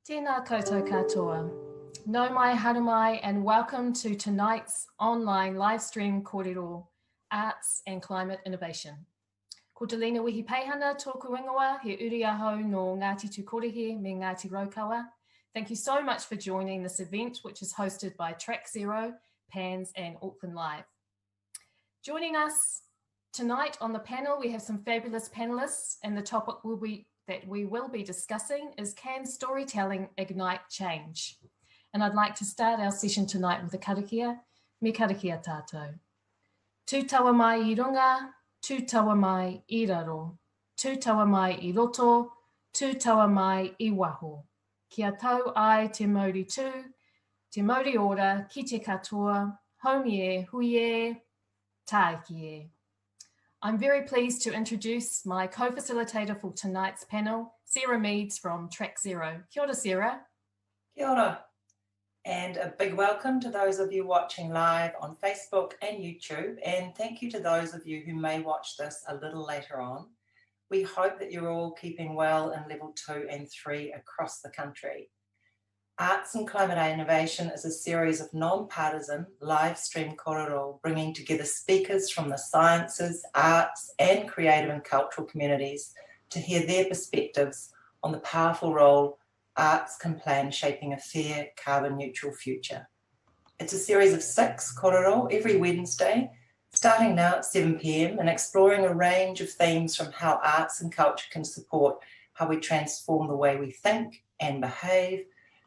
Tēnā koutou katoa. Nau mai harumai and welcome to tonight's online live stream kōrero, Arts and Climate Innovation. Ko te lina wihi peihana tōku ingoa, he uri ahau no Ngāti Tūkorihe me Ngāti Raukawa. Thank you so much for joining this event, which is hosted by Track Zero, PANS and Auckland Live. Joining us tonight on the panel, we have some fabulous panelists, and the topic that we will be discussing is Can Storytelling Ignite Change? And I'd like to start our session tonight with a karakia. Me karakia tātou. Tū taua mai I runga, tū taua mai I raro, tū taua mai I roto, tū taua mai I waho. Kia tau ai te mauri tū, te mauri ora, ki te katoa, haumi e, hui e, tāiki e. I'm very pleased to introduce my co-facilitator for tonight's panel, Sarah Meads from Track Zero. Kia ora, Sarah. Kia ora. And a big welcome to those of you watching live on Facebook and YouTube. And thank you to those of you who may watch this a little later on. We hope that you're all keeping well in level 2 and 3 across the country. Arts and Climate Innovation is a series of non-partisan live stream kōrero bringing together speakers from the sciences, arts and creative and cultural communities to hear their perspectives on the powerful role arts can play in shaping a fair carbon neutral future. It's a series of 6 kōrero every Wednesday, starting now at 7 p.m. and exploring a range of themes from how arts and culture can support how we transform the way we think and behave,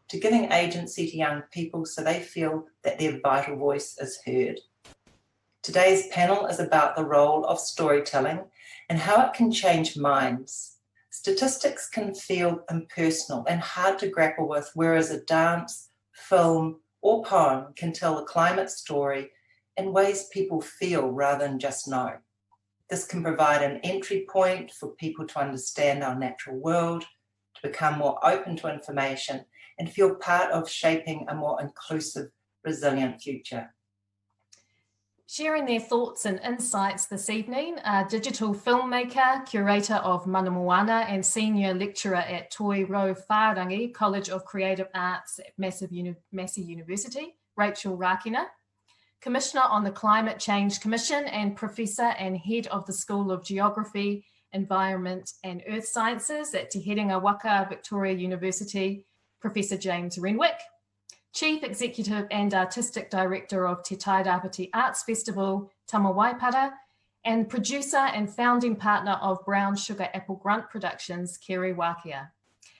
to giving agency to young people so they feel that their vital voice is heard. Today's panel is about the role of storytelling and how it can change minds. Statistics can feel impersonal and hard to grapple with, whereas a dance, film, or poem can tell the climate story in ways people feel rather than just know. This can provide an entry point for people to understand our natural world, to become more open to information, and feel part of shaping a more inclusive, resilient future. Sharing their thoughts and insights this evening are digital filmmaker, curator of Manamoana and senior lecturer at Toi Rau Whārangi College of Creative Arts at Massey University, Rachel Rakina, commissioner on the Climate Change Commission and professor and head of the School of Geography, Environment and Earth Sciences at Te Herenga Waka, Victoria University, Professor James Renwick, Chief Executive and Artistic Director of Te Tairāpiti Arts Festival, Tamawaipara, and producer and founding partner of Brown Sugar Apple Grunt Productions, Kiriwakia.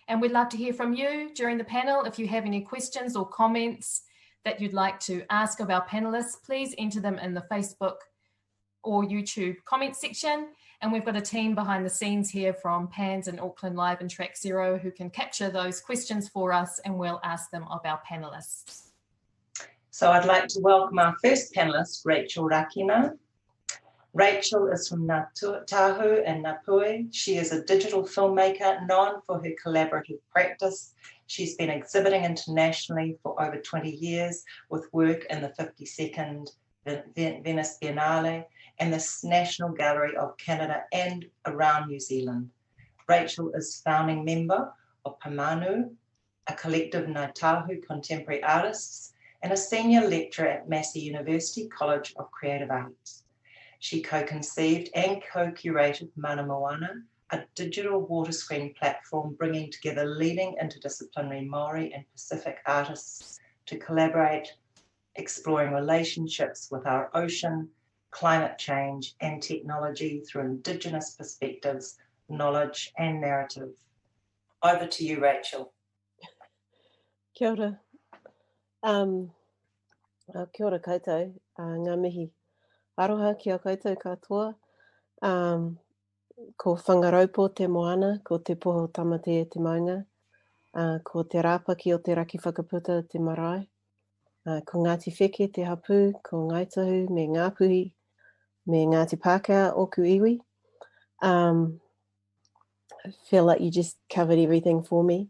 And we'd love to hear from you during the panel. If you have any questions or comments that you'd like to ask of our panelists, please enter them in the Facebook or YouTube comment section. And we've got a team behind the scenes here from PANS and Auckland Live and Track Zero who can capture those questions for us, and we'll ask them of our panelists. So I'd like to welcome our first panelist, Rachel Rakina. Rachel is from Ngā Tahu and Ngāpui. She is a digital filmmaker known for her collaborative practice. She's been exhibiting internationally for over 20 years with work in the 52nd Venice Biennale and the National Gallery of Canada and around New Zealand. Rachel is founding member of Pamanu, a collective Ngā Tahu contemporary artists, and a senior lecturer at Massey University College of Creative Arts. She co-conceived and co-curated Manamoana, a digital water screen platform bringing together leading interdisciplinary Māori and Pacific artists to collaborate, exploring relationships with our ocean, climate change and technology through Indigenous perspectives, knowledge and narrative. Over to you, Rachel. Kia ora. Kia ora koutou, ngā mihi aroha ki a koutou katoa. Ko whangaraupo te moana, ko te poho tamate e te maunga, ko te rāpaki o te raki whakaputa te marae, ko Ngāti Wheke te hapu, ko Ngaitahu me Ngāpuhi, me Ngāti Pākehā oku iwi. I feel like you just covered everything for me.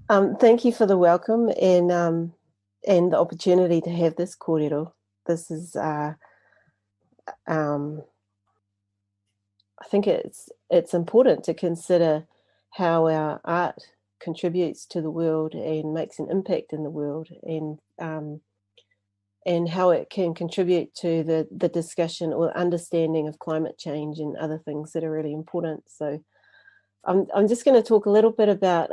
Thank you for the welcome and the opportunity to have this kōrero. This is, I think it's important to consider how our art contributes to the world and makes an impact in the world, and how it can contribute to the discussion or understanding of climate change and other things that are really important. So I'm just going to talk a little bit about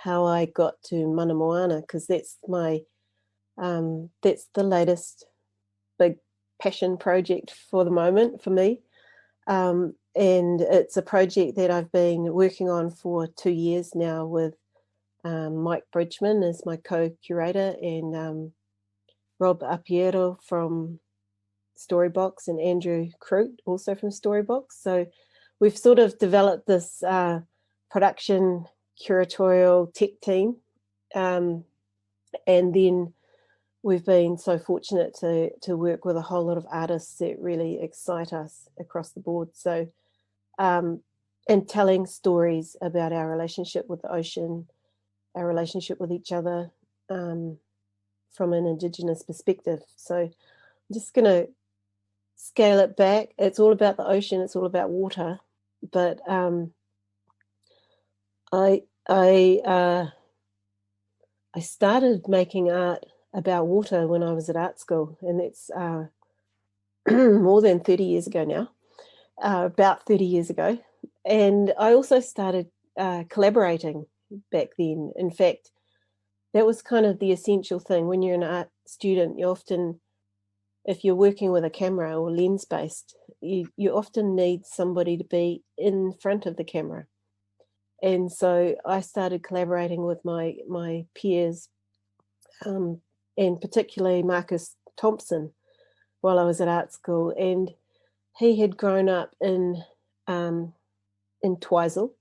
how I got to Mana Moana, because that's that's the latest big passion project for the moment for me. And it's a project that I've been working on for 2 years now with Mike Bridgman as my co-curator, and Rob Apiero from Storybox, and Andrew Crute also from Storybox. So we've sort of developed this production curatorial tech team, and then we've been so fortunate to work with a whole lot of artists that really excite us across the board. So and telling stories about our relationship with the ocean, our relationship with each other, from an Indigenous perspective. So I'm just going to scale it back. It's all about the ocean, it's all about water, but I started making art about water when I was at art school, and it's more than 30 years ago now, about 30 years ago. And I also started collaborating back then. In fact, that was kind of the essential thing. When you're an art student, you often, if you're working with a camera or lens-based, you often need somebody to be in front of the camera. And so I started collaborating with my peers, and particularly Marcus Thompson, while I was at art school. And he had grown up in Twizel,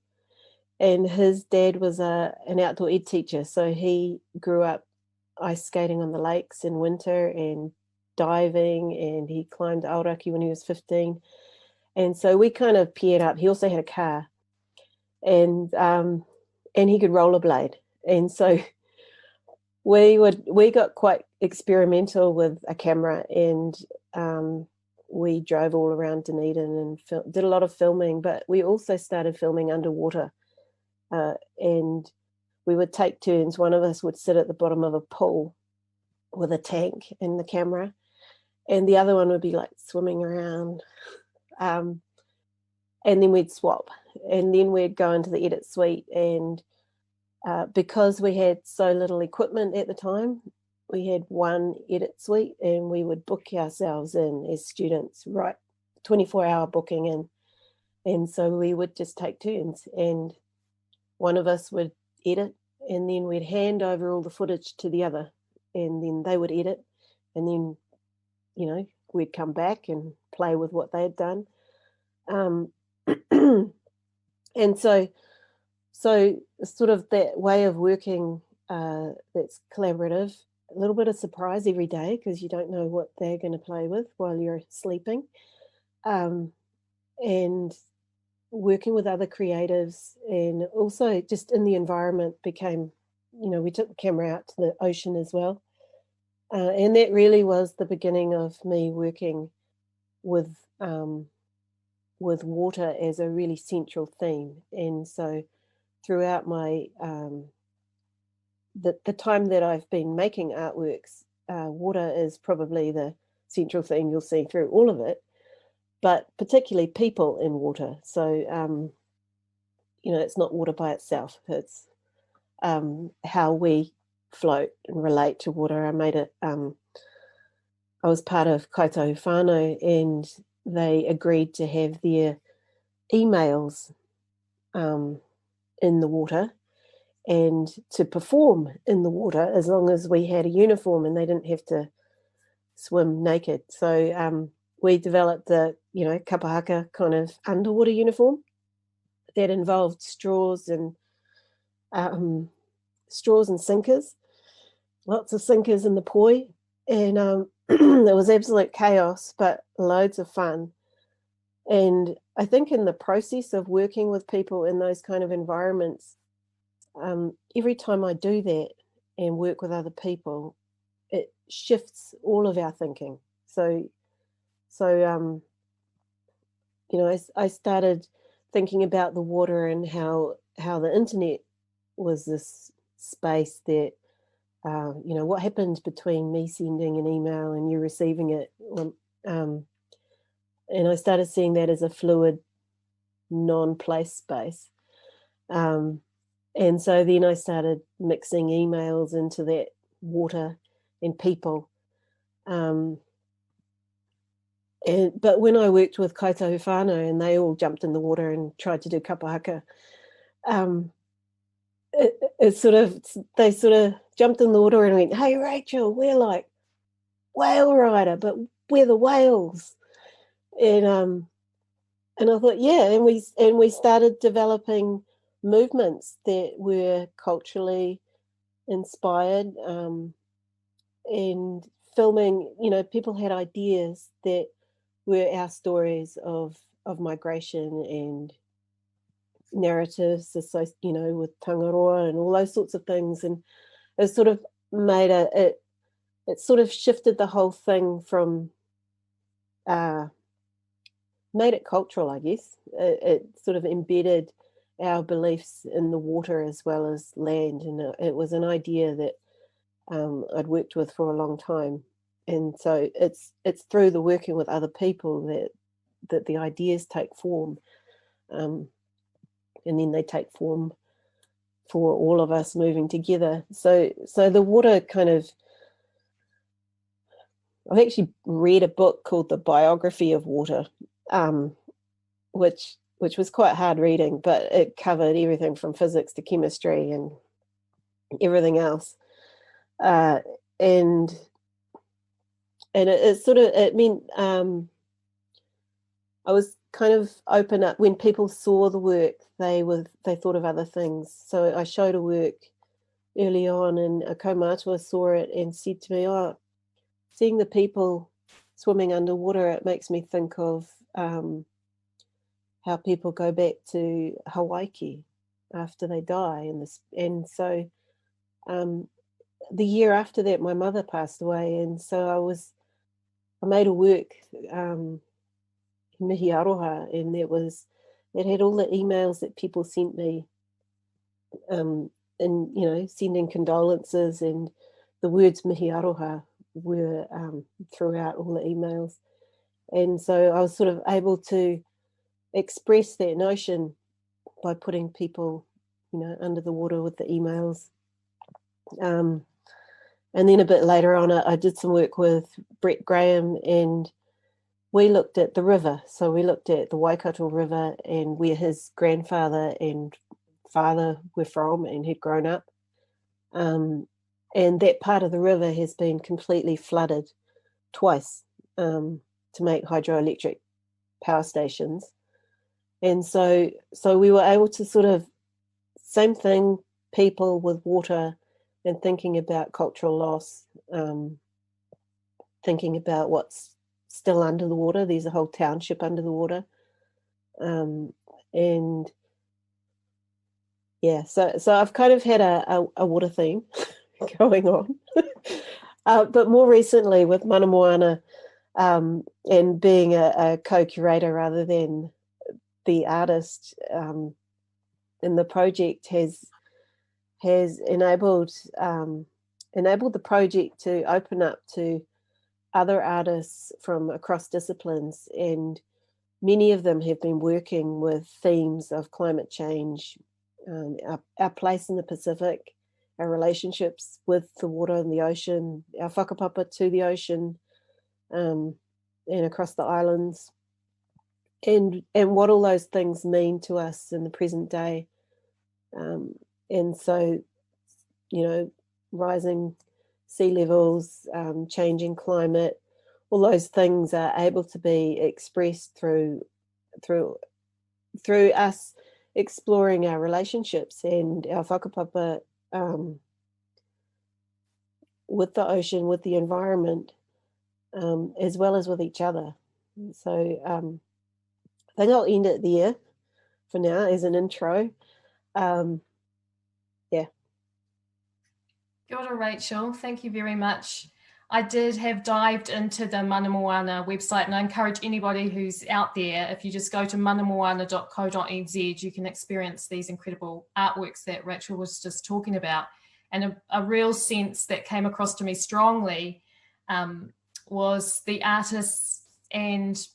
and his dad was an outdoor ed teacher. So he grew up ice skating on the lakes in winter and diving, and he climbed Aoraki when he was 15. And so we kind of paired up. He also had a car, and he could rollerblade. And so we got quite experimental with a camera, and we drove all around Dunedin and did a lot of filming, but we also started filming underwater. And we would take turns. One of us would sit at the bottom of a pool with a tank and the camera, and the other one would be like swimming around. And then we'd swap, and then we'd go into the edit suite. And because we had so little equipment at the time, we had one edit suite, and we would book ourselves in as students, right? 24-hour booking in. And so we would just take turns, and one of us would edit, and then we'd hand over all the footage to the other, and then they would edit, and then, we'd come back and play with what they had done. And so sort of that way of working that's collaborative, a little bit of surprise every day, because you don't know what they're going to play with while you're sleeping, and working with other creatives, and also just in the environment became, we took the camera out to the ocean as well. And that really was the beginning of me working with water as a really central theme. And so throughout my the time that I've been making artworks, water is probably the central theme you'll see through all of it, but particularly people in water. So it's not water by itself, it's how we float and relate to water. I made it, I was part of Kaitohu Whānau, and they agreed to have their emails in the water and to perform in the water as long as we had a uniform and they didn't have to swim naked. So we developed the, kapahaka kind of underwater uniform that involved straws and sinkers, lots of sinkers in the poi, and it was absolute chaos, but loads of fun. And I think in the process of working with people in those kind of environments, every time I do that and work with other people, it shifts all of our thinking. So I started thinking about the water and how the internet was this space that, you know, what happened between me sending an email and you receiving it. And I started seeing that as a fluid, non-place space. And so then I started mixing emails into that water and people. But when I worked with kaitahu whānau and they all jumped in the water and tried to do kapahaka, they sort of jumped in the water and went, "Hey Rachel, we're like whale rider, but we're the whales." And I thought, yeah, and we started developing movements that were culturally inspired, and filming. You know, people had ideas that were our stories of migration and narratives, you know, with tangaroa and all those sorts of things. And it sort of made it sort of shifted the whole thing from made it cultural, I guess. It sort of embedded our beliefs in the water as well as land, and it was an idea that I'd worked with for a long time. And so it's through the working with other people that the ideas take form, and then they take form for all of us moving together. So the water kind of, I've actually read a book called The Biography of Water, which was quite hard reading, but it covered everything from physics to chemistry and everything else. And it meant I was kind of open up when people saw the work. They thought of other things. So I showed a work early on, and a kaumātua saw it and said to me, "Oh, seeing the people swimming underwater, it makes me think of how people go back to Hawaii after they die." And so the year after that, my mother passed away, and so I made a work, mihi aroha, and it had all the emails that people sent me, and you know, sending condolences, and the words mihi aroha were throughout all the emails. And so I was sort of able to express that notion by putting people, you know, under the water with the emails. And then a bit later on, I did some work with Brett Graham, and we looked at the river. So we looked at the Waikato River and where his grandfather and father were from and had grown up. And that part of the river has been completely flooded twice to make hydroelectric power stations. And so we were able to sort of, same thing, people with water and thinking about cultural loss, thinking about what's still under the water. There's a whole township under the water. And yeah, so I've kind of had a water theme going on. But more recently with Mana Moana, and being a co-curator rather than the artist, and the project has enabled the project to open up to other artists from across disciplines, and many of them have been working with themes of climate change, our place in the Pacific, our relationships with the water and the ocean, our whakapapa to the ocean, and across the islands, and what all those things mean to us in the present day. And so, you know, rising sea levels, changing climate, all those things are able to be expressed through us exploring our relationships and our whakapapa with the ocean, with the environment, as well as with each other. So I think I'll end it there for now as an intro. Yeah. Kia ora, Rachel. Thank you very much. I did have dived into the Mana Moana website, and I encourage anybody who's out there, if you just go to manamoana.co.nz, you can experience these incredible artworks that Rachel was just talking about. And a real sense that came across to me strongly was the artists, and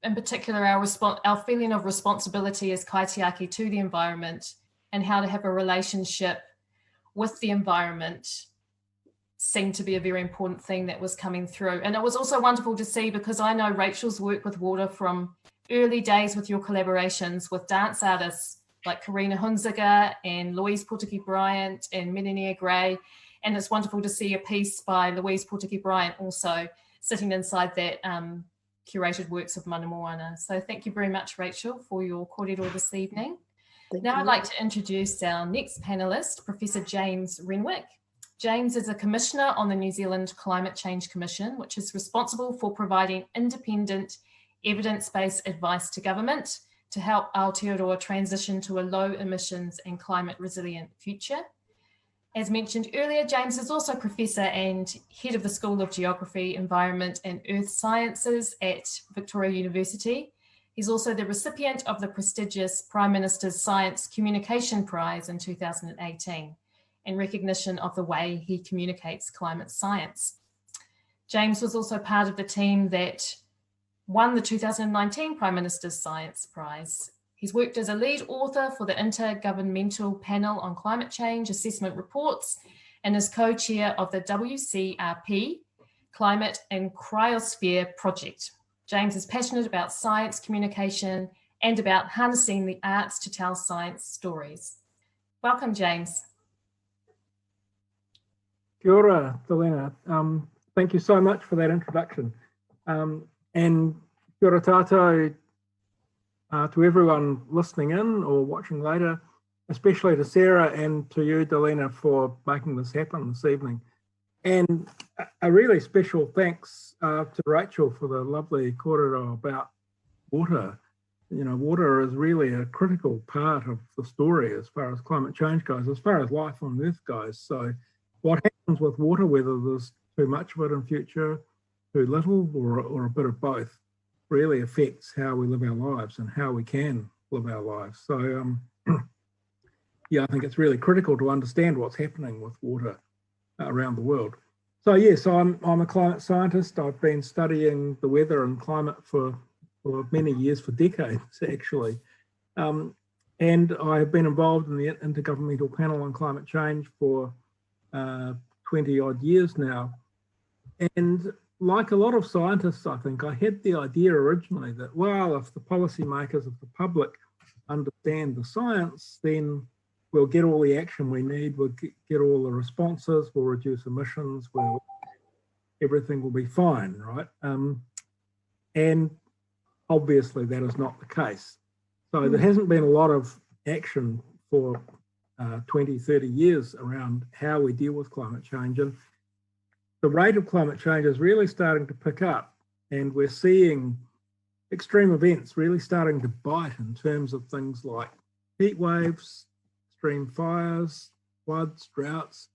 in particular our feeling of responsibility as kaitiaki to the environment, and how to have a relationship with the environment seemed to be a very important thing that was coming through. And it was also wonderful to see, because I know Rachel's work with water from early days with your collaborations with dance artists like Karina Hunziger and Louise Portuguese-Bryant and Menenia Gray. And it's wonderful to see a piece by Louise Portuguese-Bryant also sitting inside that curated works of Mana Moana. So thank you very much, Rachel, for your kōrero this evening. Now I'd like to introduce our next panellist, Professor James Renwick. James is a commissioner on the New Zealand Climate Change Commission, which is responsible for providing independent, evidence-based advice to government to help Aotearoa transition to a low emissions and climate resilient future. As mentioned earlier, James is also Professor and Head of the School of Geography, Environment and Earth Sciences at Victoria University. He's also the recipient of the prestigious Prime Minister's Science Communication Prize in 2018. In recognition of the way he communicates climate science. James was also part of the team that won the 2019 Prime Minister's Science Prize. He's worked as a lead author for the Intergovernmental Panel on Climate Change Assessment Reports and is co-chair of the WCRP Climate and Cryosphere Project. James is passionate about science communication and about harnessing the arts to tell science stories. Welcome, James. Kia ora, Delena. Thank you so much for that introduction. And kia ora tātou to everyone listening in or watching later, especially to Sarah and to you, Delena, for making this happen this evening. And a really special thanks to Rachel for the lovely kōrero about water. You know, water is really a critical part of the story as far as climate change goes, as far as life on Earth goes. So what happens with water, whether there's too much of it in future, too little, or a bit of both, really affects how we live our lives and how we can live our lives. So, yeah, I think it's really critical to understand what's happening with water around the world. So, yes, I'm a climate scientist. I've been studying the weather and climate for many years, for decades, actually. And I've been involved in the Intergovernmental Panel on Climate Change for 20 odd years now. And like a lot of scientists, I think, I had the idea originally that, well, if the policymakers, if the public understand the science, then we'll get all the action we need, we'll get all the responses, we'll reduce emissions, everything will be fine, right? And obviously that is not the case. So there hasn't been a lot of action for 20, 30 years around how we deal with climate change. And the rate of climate change is really starting to pick up, and we're seeing extreme events really starting to bite in terms of things like heat waves, extreme fires, floods, droughts.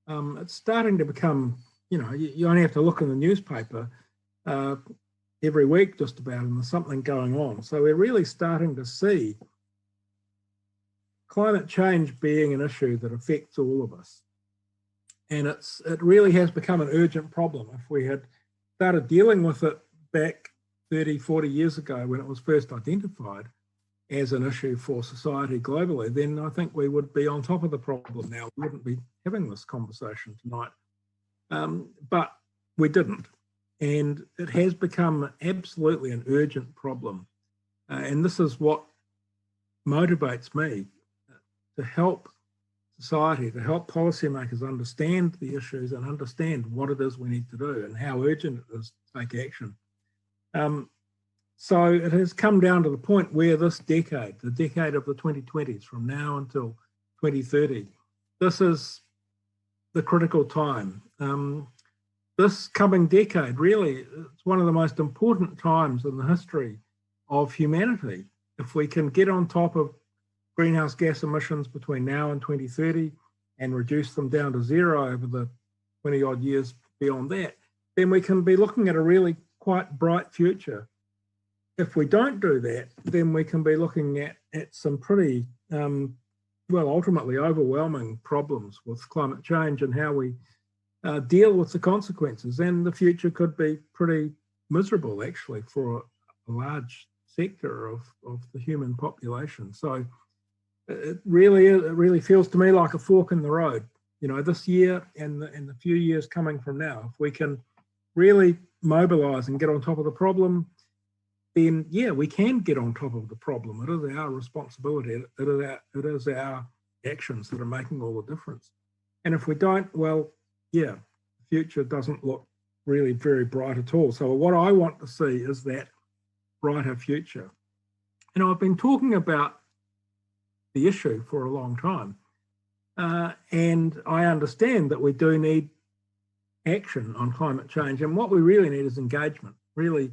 It's starting to become, you know, you only have to look in the newspaper every week just about, and there's something going on. So we're really starting to see climate change being an issue that affects all of us. And it really has become an urgent problem. If we had started dealing with it back 30, 40 years ago when it was first identified as an issue for society globally, then I think we would be on top of the problem now. We wouldn't be having this conversation tonight. But we didn't. And it has become absolutely an urgent problem. And this is what motivates me to help society, to help policymakers understand the issues and understand what it is we need to do and how urgent it is to take action. So it has come down to the point where this decade, the decade of the 2020s, from now until 2030, this is the critical time. This coming decade, really, it's one of the most important times in the history of humanity. If we can get on top of greenhouse gas emissions between now and 2030 and reduce them down to zero over the 20 odd years beyond that, then we can be looking at a really quite bright future. If we don't do that, then we can be looking at some pretty, ultimately overwhelming problems with climate change and how we deal with the consequences. And the future could be pretty miserable, actually, for a large sector of the human population. So it really feels to me like a fork in the road. This year and the few years coming from now, if we can really mobilise and get on top of the problem, then we can get on top of the problem. It is our responsibility. It is our actions that are making all the difference. And if we don't, the future doesn't look really very bright at all. So what I want to see is that brighter future. I've been talking about the issue for a long time, and I understand that we do need action on climate change, and what we really need is engagement, really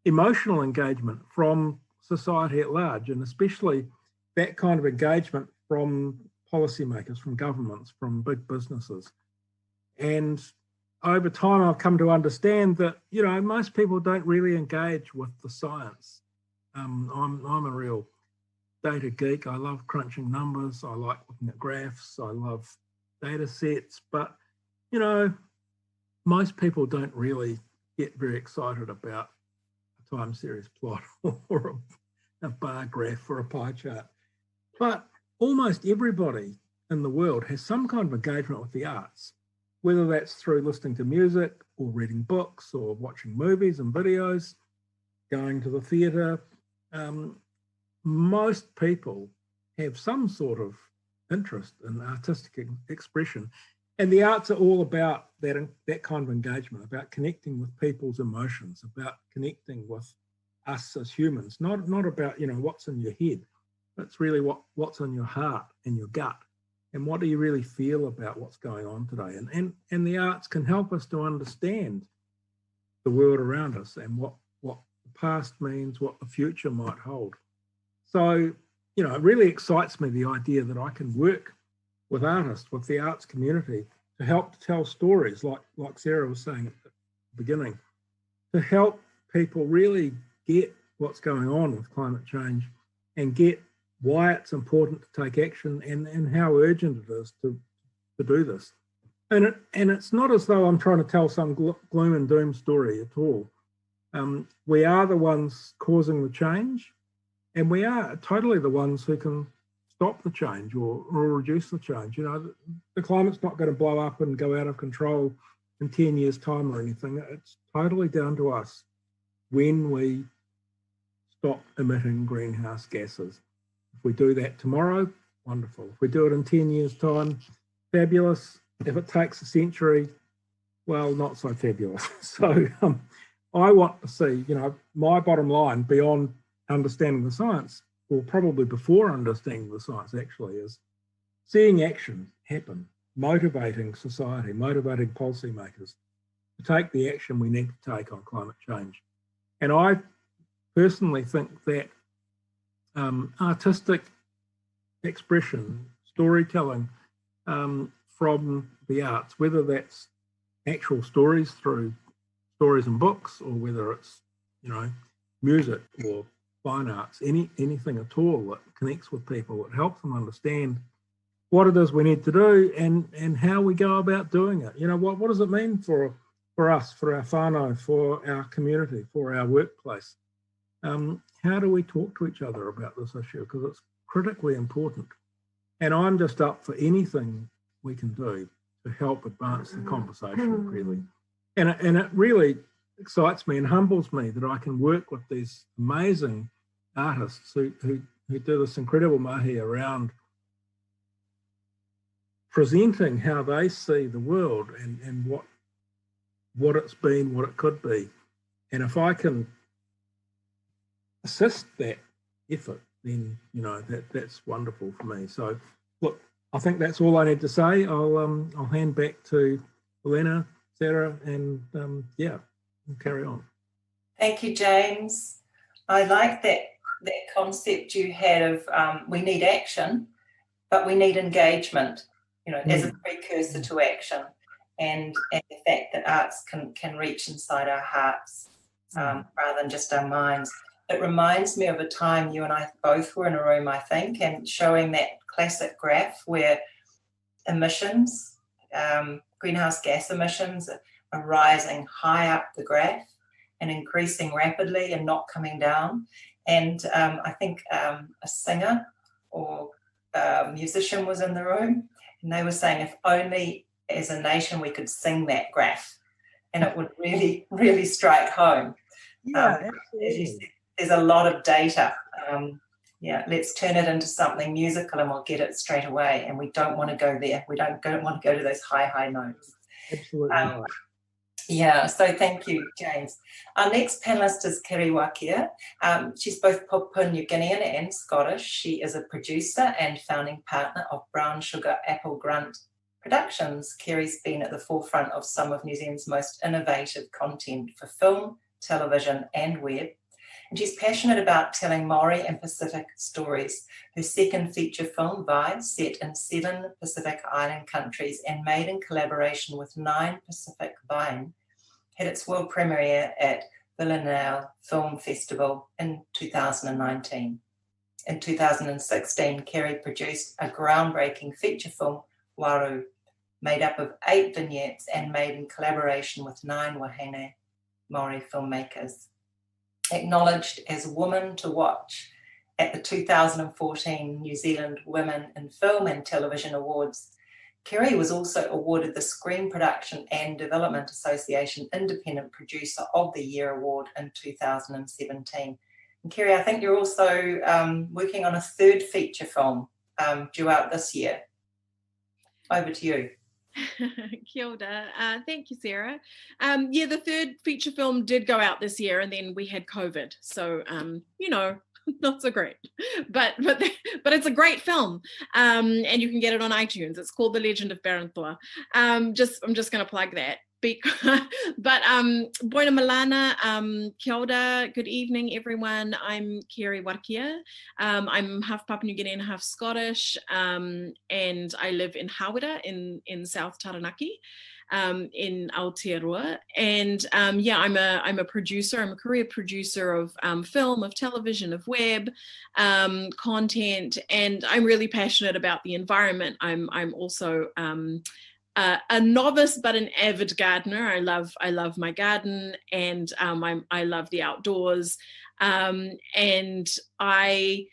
emotional engagement from society at large, and especially that kind of engagement from policymakers, from governments, from big businesses. And over time, I've come to understand that, most people don't really engage with the science. I'm a real data geek. I love crunching numbers. I like looking at graphs. I love data sets. But, most people don't really get very excited about a time series plot or a bar graph or a pie chart. But almost everybody in the world has some kind of engagement with the arts, whether that's through listening to music or reading books or watching movies and videos, going to the theatre. Most people have some sort of interest in artistic expression. And the arts are all about that kind of engagement, about connecting with people's emotions, about connecting with us as humans, not about, what's in your head. It's really what's in your heart and your gut. And what do you really feel about what's going on today? And the arts can help us to understand the world around us and what the past means, what the future might hold. So, it really excites me, the idea that I can work with artists, with the arts community, to help tell stories, like Sarah was saying at the beginning, to help people really get what's going on with climate change and get why it's important to take action and how urgent it is to do this. And it's not as though I'm trying to tell some gloom and doom story at all. We are the ones causing the change, and we are totally the ones who can stop the change or reduce the change. The climate's not going to blow up and go out of control in 10 years' time or anything. It's totally down to us when we stop emitting greenhouse gases. If we do that tomorrow, wonderful. If we do it in 10 years' time, fabulous. If it takes a century, well, not so fabulous. So I want to see, my bottom line beyond understanding the science, or probably before understanding the science actually, is seeing action happen, motivating society, motivating policymakers to take the action we need to take on climate change. And I personally think that artistic expression, storytelling from the arts, whether that's actual stories through stories and books, or whether it's, music or fine arts, anything at all that connects with people, that helps them understand what it is we need to do and how we go about doing it. What does it mean for us, for our whānau, for our community, for our workplace? How do we talk to each other about this issue? Because it's critically important. And I'm just up for anything we can do to help advance the conversation, really. And it really excites me and humbles me that I can work with these amazing artists who do this incredible mahi around presenting how they see the world and what it's been, what it could be. And if I can assist that effort, then that's wonderful for me. So look, I think that's all I need to say. I'll hand back to Elena, Sarah, and we'll carry on. Thank you, James. I like that concept you had of we need action, but we need engagement, as a precursor to action. and the fact that arts can reach inside our hearts rather than just our minds. It reminds me of a time you and I both were in a room, I think, and showing that classic graph where emissions, greenhouse gas emissions are rising high up the graph and increasing rapidly and not coming down. And I think a singer or a musician was in the room, and they were saying if only as a nation we could sing that graph, and it would really, really strike home. Yeah, as you said, there's a lot of data. Let's turn it into something musical and we'll get it straight away. And we don't want to go there. We don't want to go to those high notes. Absolutely. So thank you, James. Our next panellist is Kiriwakia. She's both Papua New Guinean and Scottish. She is a producer and founding partner of Brown Sugar Apple Grunt Productions. Kiri's been at the forefront of some of New Zealand's most innovative content for film, television and web. And she's passionate about telling Maori and Pacific stories. Her second feature film, Vi, set in 7 Pacific Island countries and made in collaboration with 9 Pacific Vine, had its world premiere at Villanelle Film Festival in 2019. In 2016, Kiri produced a groundbreaking feature film, Waru, made up of 8 vignettes and made in collaboration with 9 Wahine Maori filmmakers. Acknowledged as Woman to Watch at the 2014 New Zealand Women in Film and Television Awards, Kiri was also awarded the Screen Production and Development Association Independent Producer of the Year Award in 2017. And Kiri, I think you're also working on a 3rd feature film due out this year. Over to you. Kia ora. Thank you, Sarah. The 3rd feature film did go out this year, and then we had COVID, so not so great, but it's a great film, and you can get it on iTunes. It's called The Legend of Barantoa. I'm just going to plug that. But Boina Malana, kia ora, good evening everyone. I'm Kiriwakia. I'm half Papua New Guinean, half Scottish, and I live in Hawera in South Taranaki, in Aotearoa. And I'm a producer. I'm a career producer of film, of television, of web content, and I'm really passionate about the environment. I'm also a novice but an avid gardener. I love my garden, and I love the outdoors, and I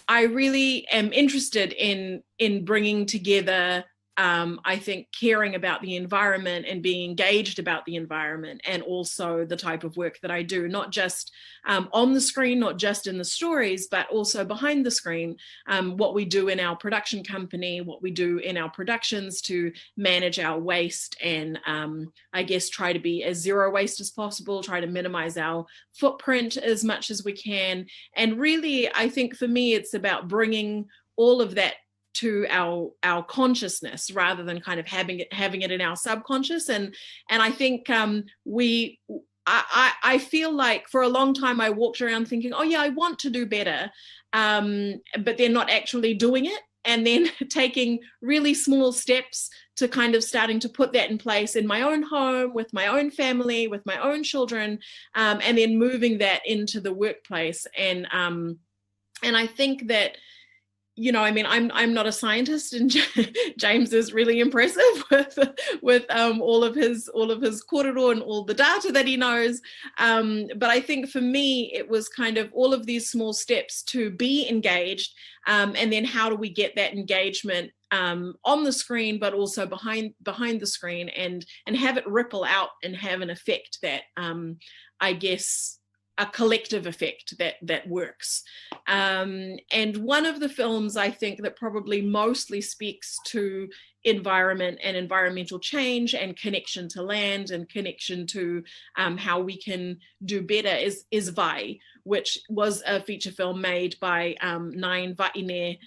really am interested in bringing together I think caring about the environment and being engaged about the environment, and also the type of work that I do, not just on the screen, not just in the stories, but also behind the screen, what we do in our production company, what we do in our productions to manage our waste, and I guess try to be as zero waste as possible, try to minimize our footprint as much as we can. And really, I think for me, it's about bringing all of that to our consciousness rather than kind of having it in our subconscious. And I think I feel like for a long time I walked around thinking, oh yeah, I want to do better, but then not actually doing it, and then taking really small steps to kind of starting to put that in place in my own home, with my own family, with my own children, and then moving that into the workplace. And I think that, I'm not a scientist, and James is really impressive with all of his kōrero and all the data that he knows. But I think for me, it was kind of all of these small steps to be engaged, and then how do we get that engagement on the screen, but also behind the screen, and have it ripple out and have an effect that I guess a collective effect that works. And one of the films I think that probably mostly speaks to environment and environmental change and connection to land and connection to how we can do better is Vai, which was a feature film made by 9 Wahine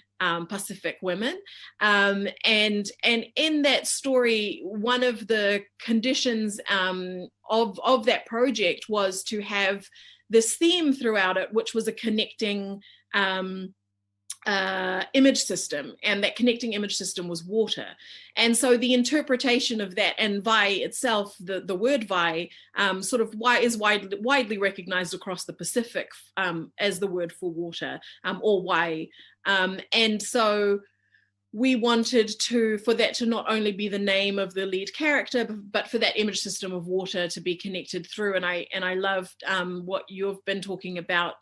Pacific women. And in that story, one of the conditions of that project was to have this theme throughout it, which was a connecting image system, and that connecting image system was water. And so the interpretation of that, and vai itself, the word vai, sort of is widely recognized across the Pacific as the word for water, or wai. And so we wanted for that to not only be the name of the lead character, but for that image system of water to be connected through. And I loved what you've been talking about,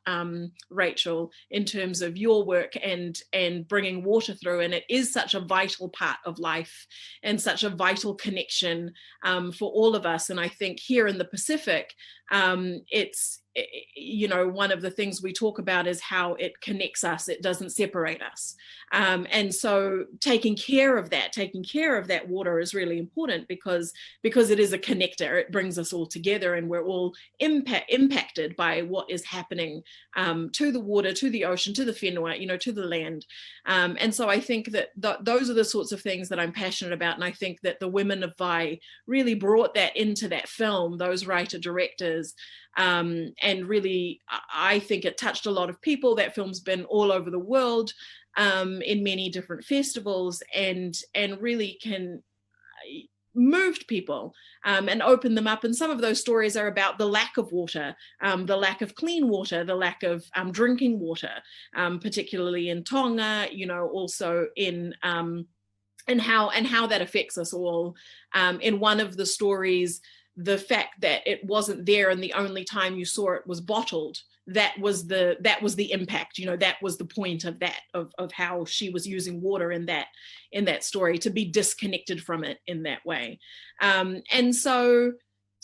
Rachel, in terms of your work and bringing water through. And it is such a vital part of life and such a vital connection for all of us. And I think here in the Pacific, it's, you know, one of the things we talk about is how it connects us. It doesn't separate us. And so taking care of that water is really important because it is a connector. It brings us all together, and we're all impacted by what is happening to the water, to the ocean, to the whenua, you know, to the land. And so I think that those are the sorts of things that I'm passionate about. And I think that the women of Vai really brought that into that film, those writer-directors. And really, I think it touched a lot of people. That film's been all over the world in many different festivals, and really can moved people and opened them up. And some of those stories are about the lack of water, the lack of clean water, the lack of drinking water, particularly in Tonga, you know, also in and how that affects us all. In one of the stories, the fact that it wasn't there and the only time you saw it was bottled, that was the impact, you know, that was the point of that, of how she was using water in that story, to be disconnected from it in that way. And so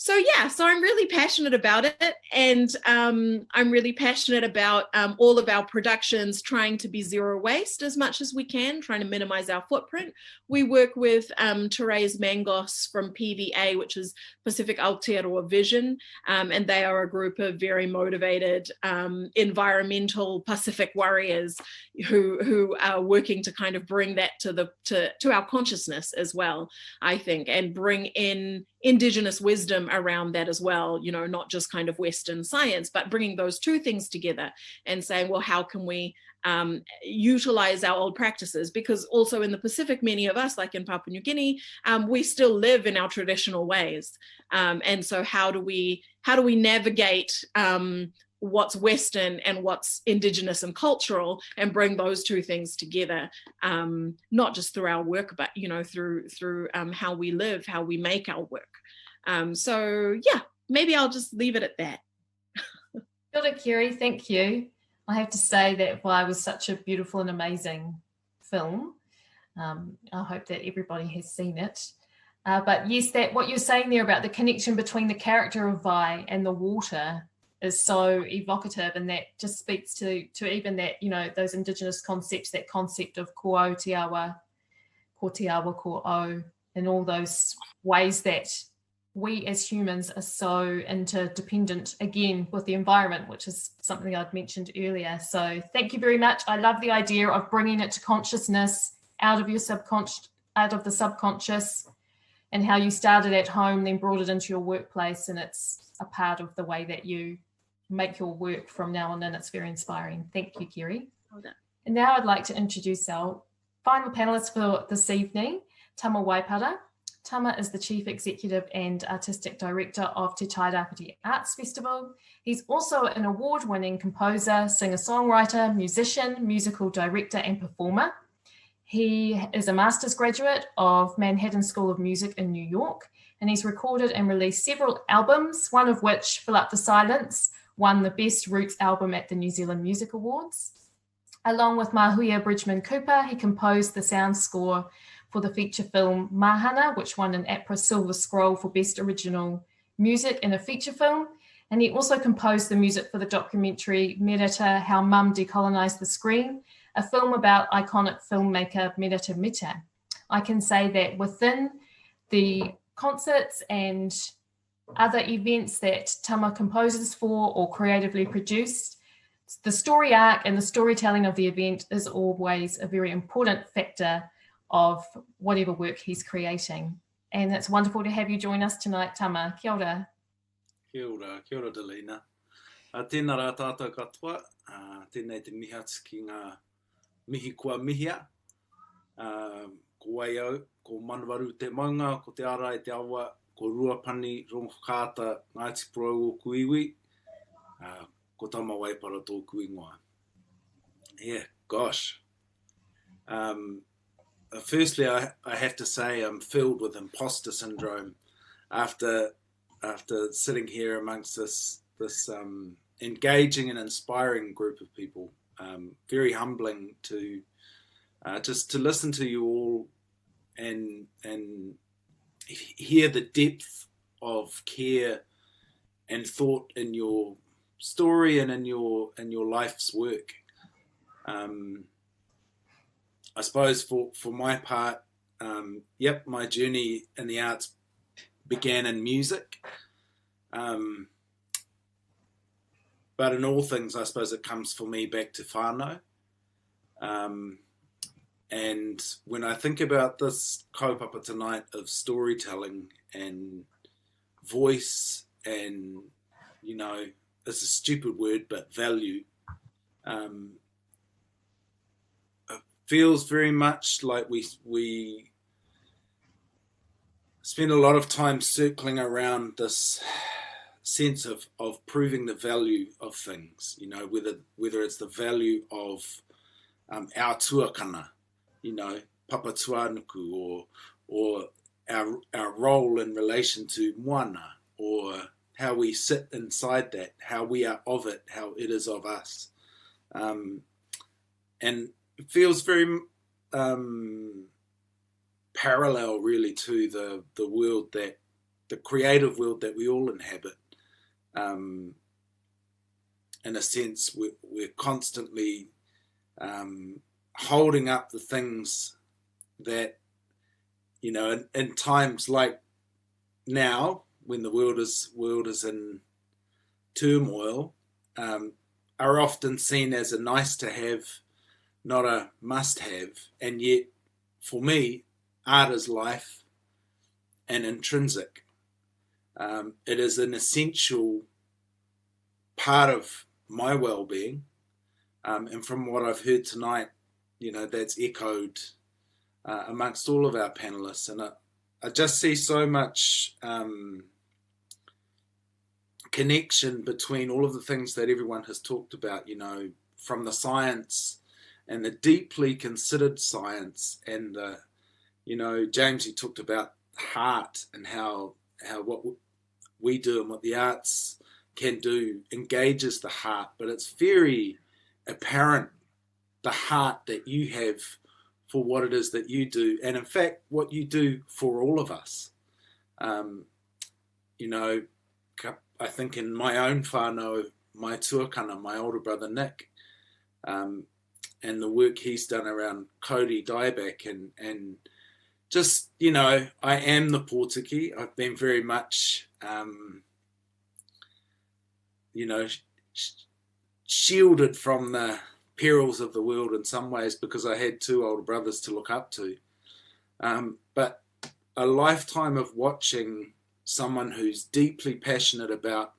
I'm really passionate about it, and I'm really passionate about all of our productions trying to be zero waste as much as we can, trying to minimize our footprint. We work with Therese Mangos from PVA, which is Pacific Aotearoa Vision, and they are a group of very motivated environmental Pacific warriors who are working to kind of bring that to our consciousness as well, I think, and bring in Indigenous wisdom around that as well, you know, not just kind of Western science, but bringing those two things together and saying, well, how can we utilize our old practices? Because also in the Pacific, many of us, like in Papua New Guinea, we still live in our traditional ways. And so how do we navigate what's Western and what's Indigenous and cultural, and bring those two things together, not just through our work, but, you know, through how we live, how we make our work. So yeah, maybe I'll just leave it at that. Kia ora, Kiri, thank you. I have to say that Vai was such a beautiful and amazing film. I hope that everybody has seen it. But yes, that what you're saying there about the connection between the character of Vai and the water is so evocative, and that just speaks to even that, you know, those Indigenous concepts, that concept of ko au te awa, ko te awa ko au, and all those ways that we as humans are so interdependent, again, with the environment, which is something I'd mentioned earlier. So thank you very much. I love the idea of bringing it to consciousness, out of the subconscious, and how you started at home, then brought it into your workplace, and it's a part of the way that you make your work from now on in. It's very inspiring. Thank you, Kiri. And now I'd like to introduce our final panelist for this evening, Tama Waipara. Tama is the Chief Executive and Artistic Director of Te Tairapiti Arts Festival. He's also an award-winning composer, singer-songwriter, musician, musical director and performer. He is a master's graduate of Manhattan School of Music in New York, and he's recorded and released several albums, one of which, Fill Up the Silence, won the Best Roots Album at the New Zealand Music Awards. Along with Mahuia Bridgman Cooper, he composed the sound score for the feature film Mahana, which won an APRA Silver Scroll for Best Original Music in a Feature Film. And he also composed the music for the documentary Merata, How Mum Decolonised the Screen, a film about iconic filmmaker Merata Mita. I can say that within the concerts and other events that Tama composes for or creatively produced, the story arc and the storytelling of the event is always a very important factor of whatever work he's creating. And it's wonderful to have you join us tonight, Tama. Kia ora. Kia ora, Delina. Tēnā rā tātou katoa, tēnei te miha ki ngā mihi kua mihia, ko waiau, ko manawaru te maunga, ko te ara e te awa, ko ruapani, rongokata, Ngāti Porou o Kuiwi, ko tama waipara tōku ingoa. Yeah, gosh. Firstly, I have to say I'm filled with imposter syndrome after sitting here amongst this engaging and inspiring group of people. Very humbling to just to listen to you all and hear the depth of care and thought in your story and in your life's work. I suppose for my part, my journey in the arts began in music. But in all things, I suppose it comes for me back to whānau. And when I think about this kaupapa tonight of storytelling and voice and, you know, it's a stupid word, but value, it feels very much like we spend a lot of time circling around this sense of proving the value of things, you know, whether it's the value of our tuakana, you know, papa tuanuku, or our role in relation to moana, or how we sit inside that, how we are of it, how it is of us. And it feels very parallel really to the world the creative world that we all inhabit. In a sense, we're constantly holding up the things that, you know, in times like now, when the world is in turmoil, are often seen as a nice to have, not a must have. And yet, for me, art is life and intrinsic. It is an essential part of my well-being. And from what I've heard tonight, you know, that's echoed amongst all of our panelists. And I just see so much connection between all of the things that everyone has talked about, you know, from the science and the deeply considered science and the, you know, James, you talked about heart and how what we do and what the arts can do engages the heart, but it's very apparent the heart that you have for what it is that you do, and in fact what you do for all of us. You know, I think in my own whānau, my tuakana, my older brother Nick, and the work he's done around Kauri dieback and just, you know, I am the Pōtiki. I've been very much, you know, shielded from the perils of the world in some ways because I had two older brothers to look up to. But a lifetime of watching someone who's deeply passionate about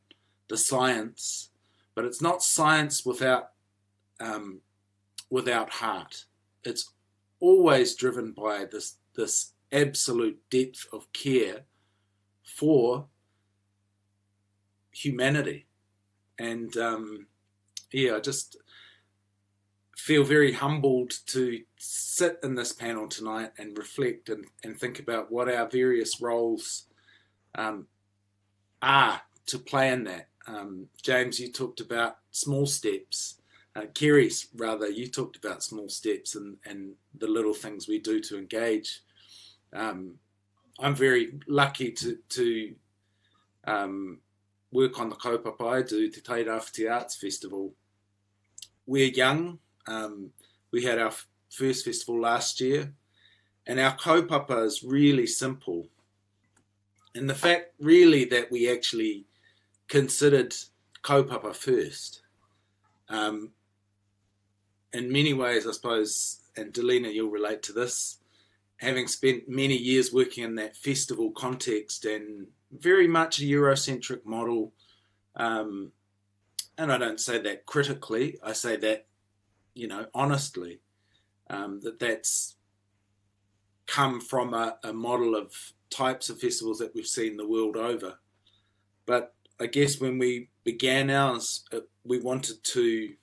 the science, but it's not science without heart. It's always driven by this absolute depth of care for humanity. And I just feel very humbled to sit in this panel tonight and reflect and think about what our various roles are to play in that. James, you talked about small steps. Kiri's, rather, you talked about small steps and the little things we do to engage. I'm very lucky to work on the kaupapa I do, Te Tairāwhiti Arts Festival. We're young. We had our first festival last year, and our kaupapa is really simple. And the fact really that we actually considered kaupapa first, in many ways, I suppose, and Delina, you'll relate to this, having spent many years working in that festival context and very much a Eurocentric model, and I don't say that critically, I say that, you know, honestly. that's come from a model of types of festivals that we've seen the world over. But I guess when we began ours, we wanted to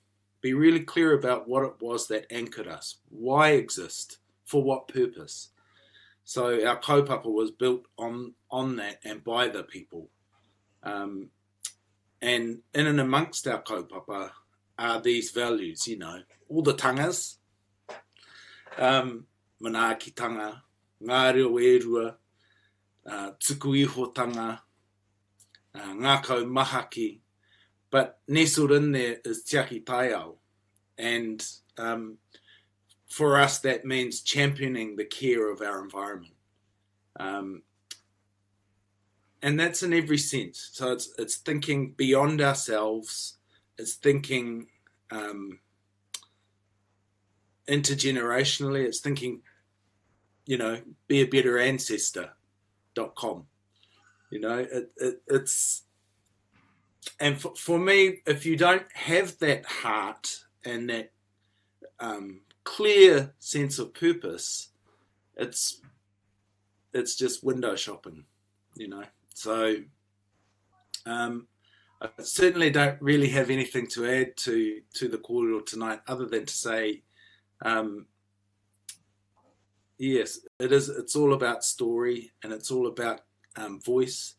be really clear about what it was that anchored us. Why exist? For what purpose? So our kaupapa was built on that and by the people. And in and amongst our kaupapa are these values, you know, all the tangas, manaakitanga, ngā reo e rua, tuku ihotanga, ngā kaumahaki. But nestled in there is tiaki taiao. And for us, that means championing the care of our environment. And that's in every sense. So it's thinking beyond ourselves. It's thinking intergenerationally. It's thinking, you know, be a better ancestor.com. You know, it's... And for me, if you don't have that heart and that clear sense of purpose, it's just window shopping, you know. So I certainly don't really have anything to add to the kōrero tonight, other than to say, yes, it's all about story, and it's all about voice,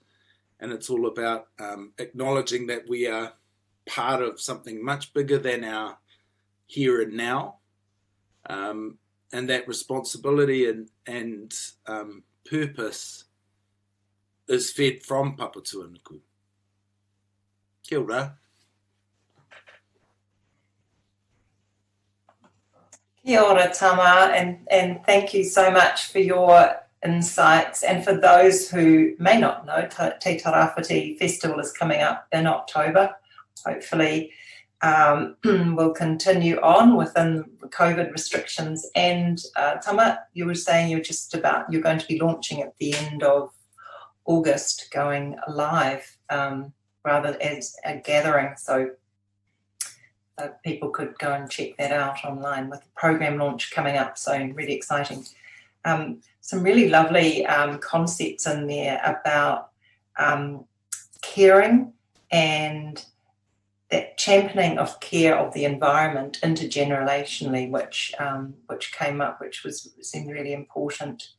and it's all about acknowledging that we are part of something much bigger than our here and now, and that responsibility and purpose is fed from Papatūānuku. Kia ora. Kia ora, Tama, and thank you so much for your insights. And for those who may not know, Te Tarawhiti Festival is coming up in October. Hopefully we'll continue on within COVID restrictions. And Tama, you were saying you're going to be launching at the end of August, going live rather as a gathering. So people could go and check that out online with the program launch coming up. So really exciting. Some really lovely concepts in there about caring and that championing of care of the environment intergenerationally, which came up, which seemed really important.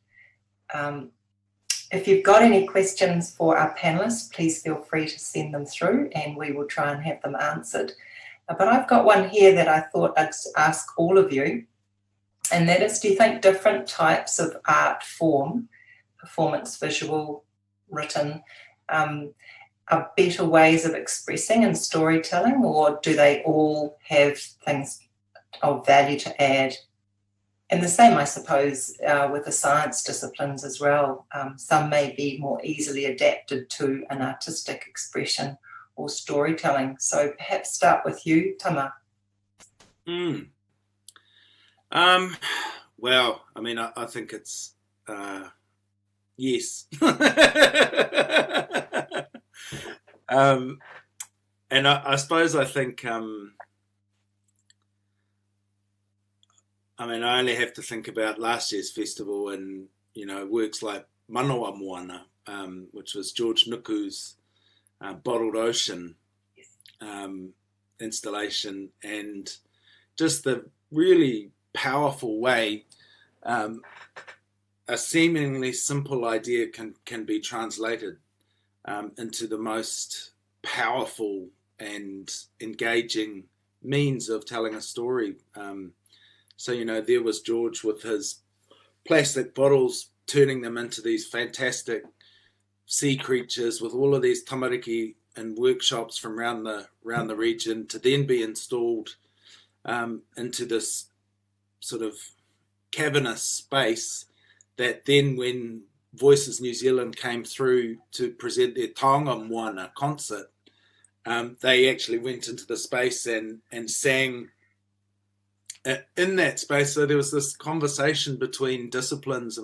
If you've got any questions for our panellists, please feel free to send them through and we will try and have them answered. But I've got one here that I thought I'd ask all of you, and that is, do you think different types of art form, performance, visual, written, are better ways of expressing and storytelling, or do they all have things of value to add? And the same, I suppose, with the science disciplines as well. Some may be more easily adapted to an artistic expression or storytelling. So perhaps start with you, Tama. Well, I mean, I think it's yes. And I suppose I think, I mean, I only have to think about last year's festival and, you know, works like Manawa Moana, which was George Nuku's Bottled Ocean installation, and just the really powerful way a seemingly simple idea can be translated into the most powerful and engaging means of telling a story. So, you know, there was George with his plastic bottles, turning them into these fantastic sea creatures with all of these tamariki and workshops from around the region, to then be installed into this sort of cavernous space that then, when Voices New Zealand came through to present their Taonga Moana concert, they actually went into the space and sang in that space. So there was this conversation between disciplines,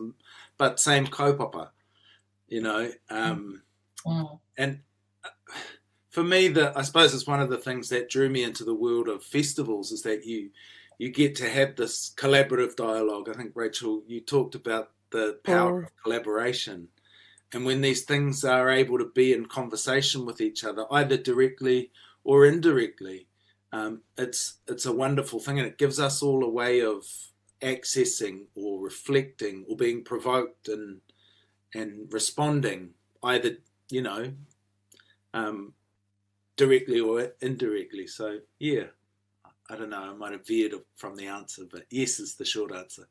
but same kaupapa, you know. And for me, I suppose it's one of the things that drew me into the world of festivals, is that you you get to have this collaborative dialogue. I think, Rachel, you talked about the power of collaboration. And when these things are able to be in conversation with each other, either directly or indirectly, it's a wonderful thing, and it gives us all a way of accessing or reflecting or being provoked and responding, either, you know, directly or indirectly. So yeah, I don't know, I might have veered from the answer, but yes is the short answer.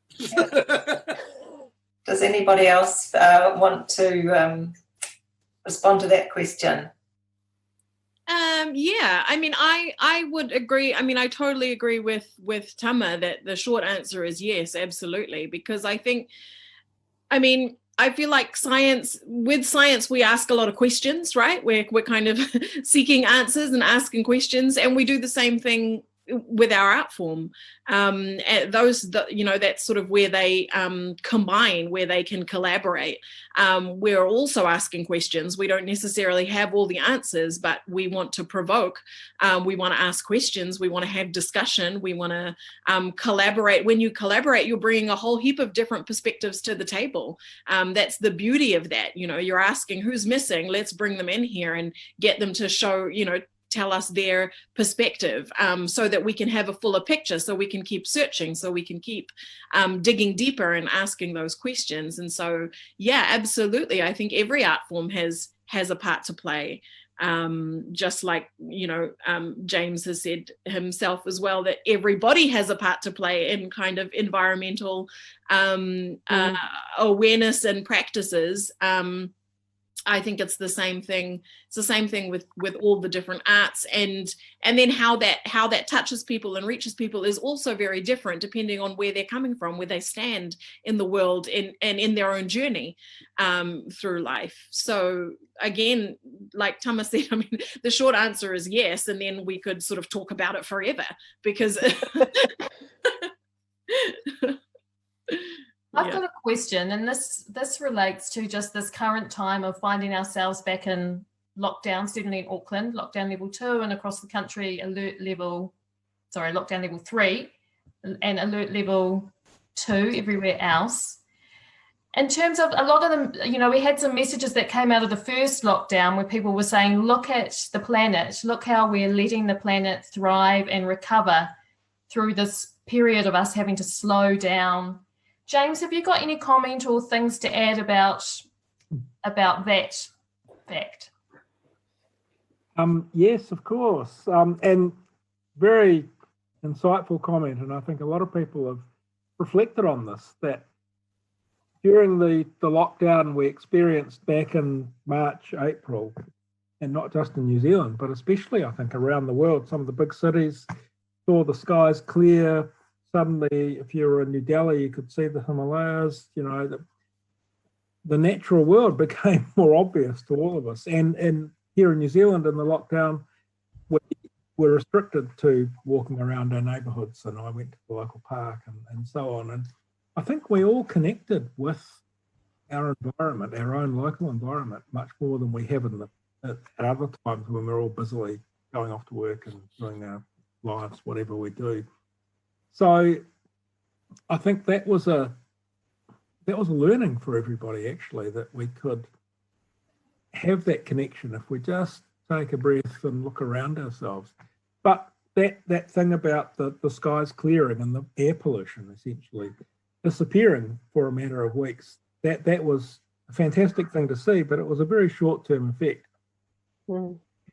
Does anybody else want to respond to that question? Yeah, I mean, I would agree. I mean, I totally agree with Tama that the short answer is yes, absolutely. Because I think, I mean, I feel like with science, we ask a lot of questions, right? We're kind of seeking answers and asking questions, and we do the same thing with our art form. That's sort of where they combine, where they can collaborate. We're also asking questions. We don't necessarily have all the answers, but we want to provoke. We want to ask questions. We want to have discussion. We want to collaborate. When you collaborate, you're bringing a whole heap of different perspectives to the table. That's the beauty of that. You know, you're asking who's missing. Let's bring them in here and get them to show, you know, tell us their perspective, so that we can have a fuller picture, so we can keep searching, so we can keep digging deeper and asking those questions. And so, yeah, absolutely. I think every art form has a part to play. Just like, you know, James has said himself as well, that everybody has a part to play in kind of environmental awareness and practices. I think it's the same thing. It's the same thing with all the different arts, and then how that touches people and reaches people is also very different depending on where they're coming from, where they stand in the world and in their own journey through life. So again, like Tama said, I mean, the short answer is yes, and then we could sort of talk about it forever because. I've got a question, and this relates to just this current time of finding ourselves back in lockdown, certainly in Auckland, lockdown level 2, and across the country, lockdown level 3, and alert level 2 everywhere else. In terms of a lot of them, you know, we had some messages that came out of the first lockdown where people were saying, look at the planet, look how we're letting the planet thrive and recover through this period of us having to slow down. James, have you got any comment or things to add about that fact? Yes, of course. And very insightful comment. And I think a lot of people have reflected on this, that during the lockdown we experienced back in March, April, and not just in New Zealand, but especially I think around the world, some of the big cities saw the skies clear. Suddenly, if you were in New Delhi, you could see the Himalayas. You know, the natural world became more obvious to all of us. And here in New Zealand, in the lockdown, we were restricted to walking around our neighbourhoods, and I went to the local park and so on. And I think we all connected with our environment, our own local environment, much more than we have at other times when we're all busily going off to work and doing our lives, whatever we do. So I think that was a learning for everybody, actually, that we could have that connection if we just take a breath and look around ourselves. But that thing about the skies clearing and the air pollution essentially disappearing for a matter of weeks, that was a fantastic thing to see, but it was a very short-term effect.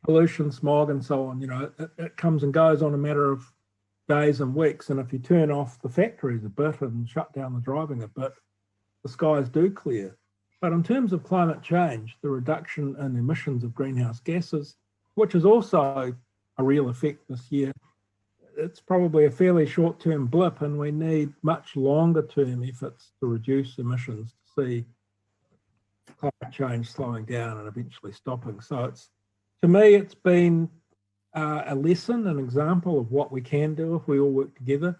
Pollution, smog and so on, you know, it comes and goes on a matter of days and weeks, and if you turn off the factories a bit and shut down the driving a bit, the skies do clear. But in terms of climate change, the reduction in emissions of greenhouse gases, which is also a real effect this year, it's probably a fairly short-term blip, and we need much longer-term efforts to reduce emissions to see climate change slowing down and eventually stopping. So to me, it's been a lesson, an example of what we can do if we all work together.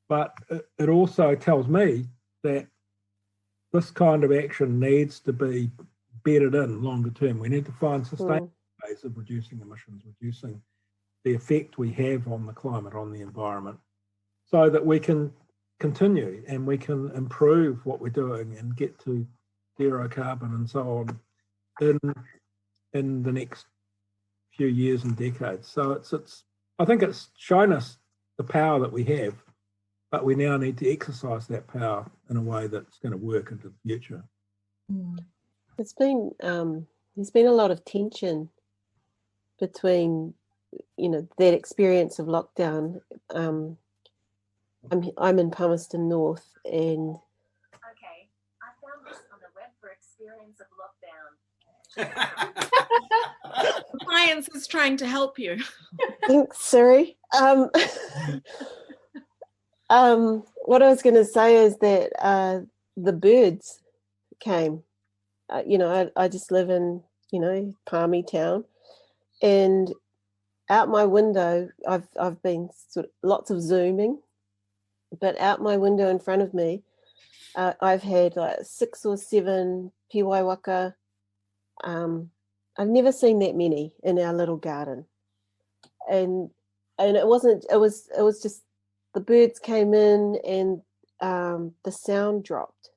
But it also tells me that this kind of action needs to be bedded in longer term. We need to find sustainable ways of reducing emissions, reducing the effect we have on the climate, on the environment. so that we can continue and we can improve what we're doing and get to zero carbon and so on in the next few years and decades. So it's I think it's shown us the power that we have, but we now need to exercise that power in a way that's going to work into the future. It's been there's been a lot of tension between, you know, that experience of lockdown. I'm in Palmerston North, and okay, I found this on the web for experience of lockdown. Science is trying to help you. thanks, Siri. What I was going to say is that the birds came. You know, I just live in, you know, Palmy town, and out my window, I've been sort of lots of zooming, but out my window in front of me, I've had like 6 or 7 Kiriwakia. I've never seen that many in our little garden, and it was just the birds came in, and the sound dropped,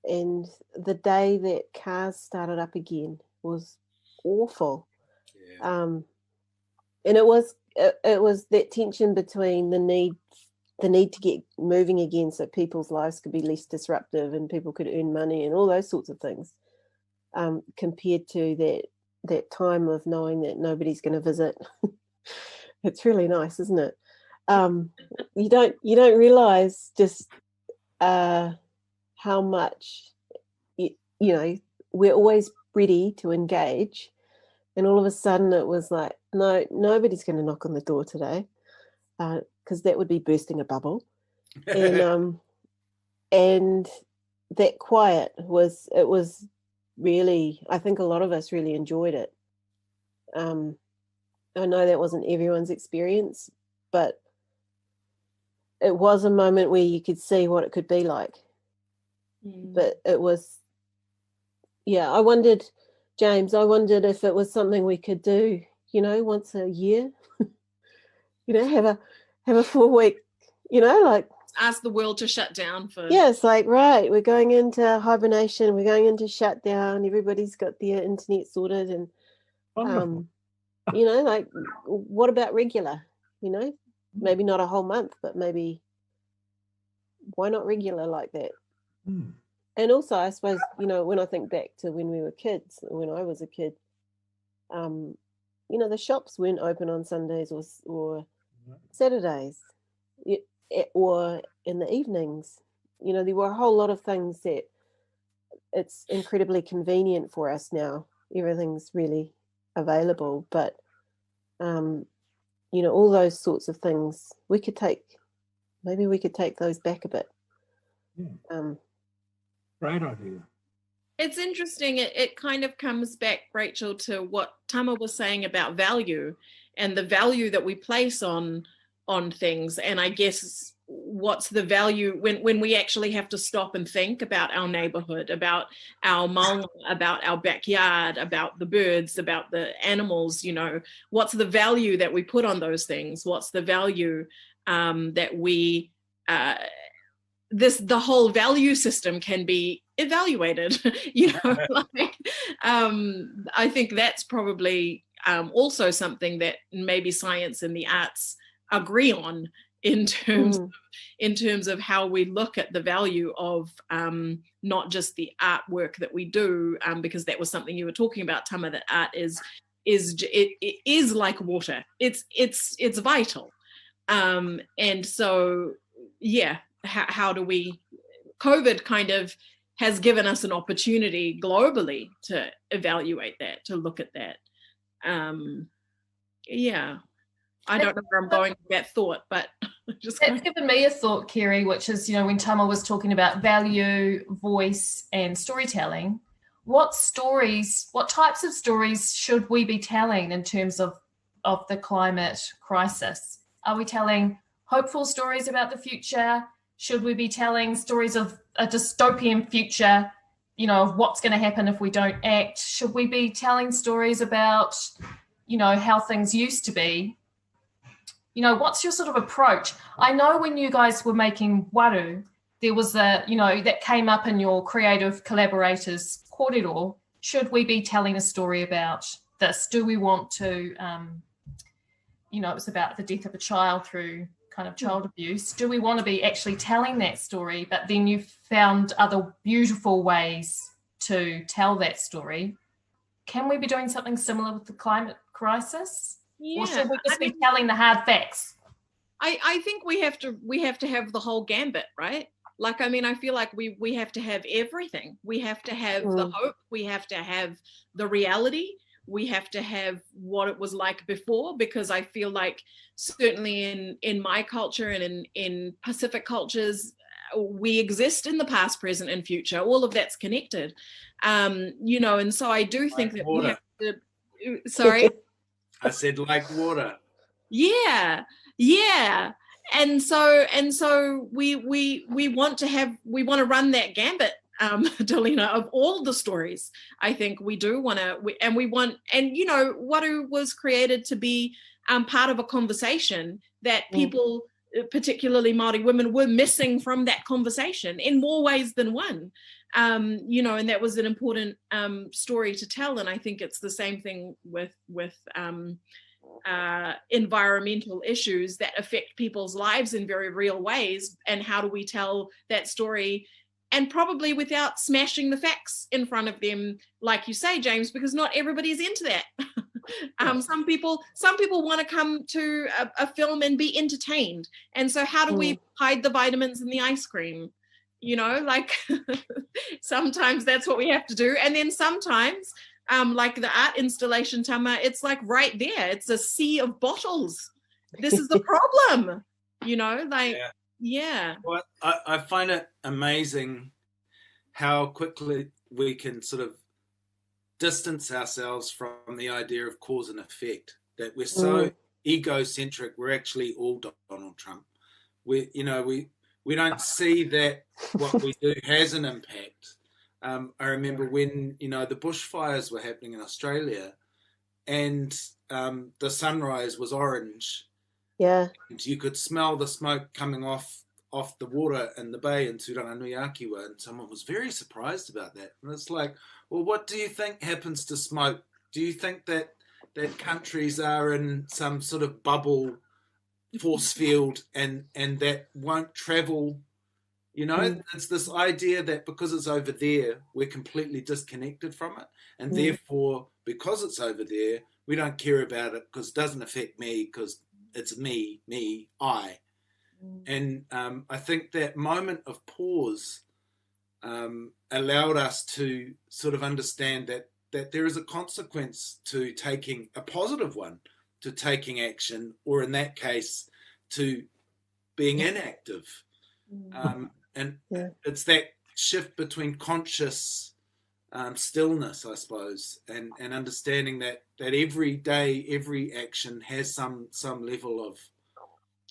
and the day that cars started up again was awful. Yeah. And it was that tension between the need to get moving again so people's lives could be less disruptive and people could earn money and all those sorts of things, compared to that time of knowing that nobody's going to visit. It's really nice, isn't it? You don't realize just how much you know we're always ready to engage, and all of a sudden it was like, no, nobody's going to knock on the door today, because that would be bursting a bubble. And that quiet was really, I think a lot of us really enjoyed it. I know that wasn't everyone's experience, but it was a moment where you could see what it could be like. But it was, yeah, I wondered, James, if it was something we could do, you know, once a year, you know, have a 4-week, you know, like Ask the world to shut down for. yeah, it's like, right, we're going into hibernation, we're going into shutdown, everybody's got their internet sorted, and you know, like, what about regular, you know, maybe not a whole month, but maybe why not regular like that? And also, I suppose, you know, when I think back to when we were kids, when I was a kid, you know, the shops weren't open on Sundays or Saturdays, or in the evenings. You know, there were a whole lot of things that it's incredibly convenient for us now. Everything's really available, but you know, all those sorts of things maybe we could take those back a bit. Great idea. It's interesting. It kind of comes back, Rachel, to what Tama was saying about value and the value that we place on things. And I guess what's the value when we actually have to stop and think about our neighborhood, about our maunga, about our backyard, about the birds, about the animals, you know, what's the value that we put on those things? What's the value that we the whole value system can be evaluated, you know, like, I think that's probably also something that maybe science and the arts agree on in terms of how we look at the value of not just the artwork that we do, because that was something you were talking about, Tama, that art is like water. It's vital. And so, yeah, how do we, COVID kind of has given us an opportunity globally to evaluate that, to look at that. Yeah, I don't know where I'm going with that thought, but just it's given me a thought, Kiri, which is, you know, when Tama was talking about value, voice, and storytelling, what types of stories should we be telling in terms of the climate crisis? Are we telling hopeful stories about the future? Should we be telling stories of a dystopian future, you know, of what's going to happen if we don't act? Should we be telling stories about, you know, how things used to be? You know, what's your sort of approach? I know when you guys were making Waru, there was a, you know, that came up in your creative collaborators kōrero. Should we be telling a story about this? Do we want to, you know, it was about the death of a child through kind of child abuse. Do we want to be actually telling that story? But then you found other beautiful ways to tell that story. Can we be doing something similar with the climate crisis? Yeah. Or should we just be telling the hard facts? I think we have to have the whole gambit, right? Like, I mean, I feel like we have to have everything. We have to have the hope. We have to have the reality. We have to have what it was like before, because I feel like certainly in my culture and in Pacific cultures, we exist in the past, present, and future. All of that's connected, you know. And so I do think that we have to. Sorry, I said like water. Yeah. And so we want to run that gambit, Delina, of all the stories. I think we do want to, and you know, Waru was created to be part of a conversation that people, particularly Māori women, were missing from that conversation in more ways than one. You know, and that was an important story to tell. And I think it's the same thing with environmental issues that affect people's lives in very real ways. And how do we tell that story? And probably without smashing the facts in front of them, like you say, James, because not everybody's into that. Some people want to come to a film and be entertained. And so how do we hide the vitamins in the ice cream? You know, like sometimes that's what we have to do. And then sometimes, like the art installation, Tama, it's like right there. It's a sea of bottles. This is the problem, you know, like, yeah. Well, I find it amazing how quickly we can sort of distance ourselves from the idea of cause and effect, that we're so egocentric. We're actually all Donald Trump. We don't see that what we do has an impact. I remember when, you know, the bushfires were happening in Australia and the sunrise was orange. Yeah. And you could smell the smoke coming off the water in the bay in Turanganuiakiwa, and someone was very surprised about that. And it's like, well, what do you think happens to smoke? Do you think that countries are in some sort of bubble force field and that won't travel? You know, it's this idea that because it's over there, we're completely disconnected from it. And therefore, because it's over there, we don't care about it because it doesn't affect me, because it's me, I. And I think that moment of pause allowed us to sort of understand that there is a consequence to taking a positive one, to taking action, or in that case, to being inactive. And it's that shift between conscious stillness, I suppose, and understanding that every day, every action has some level of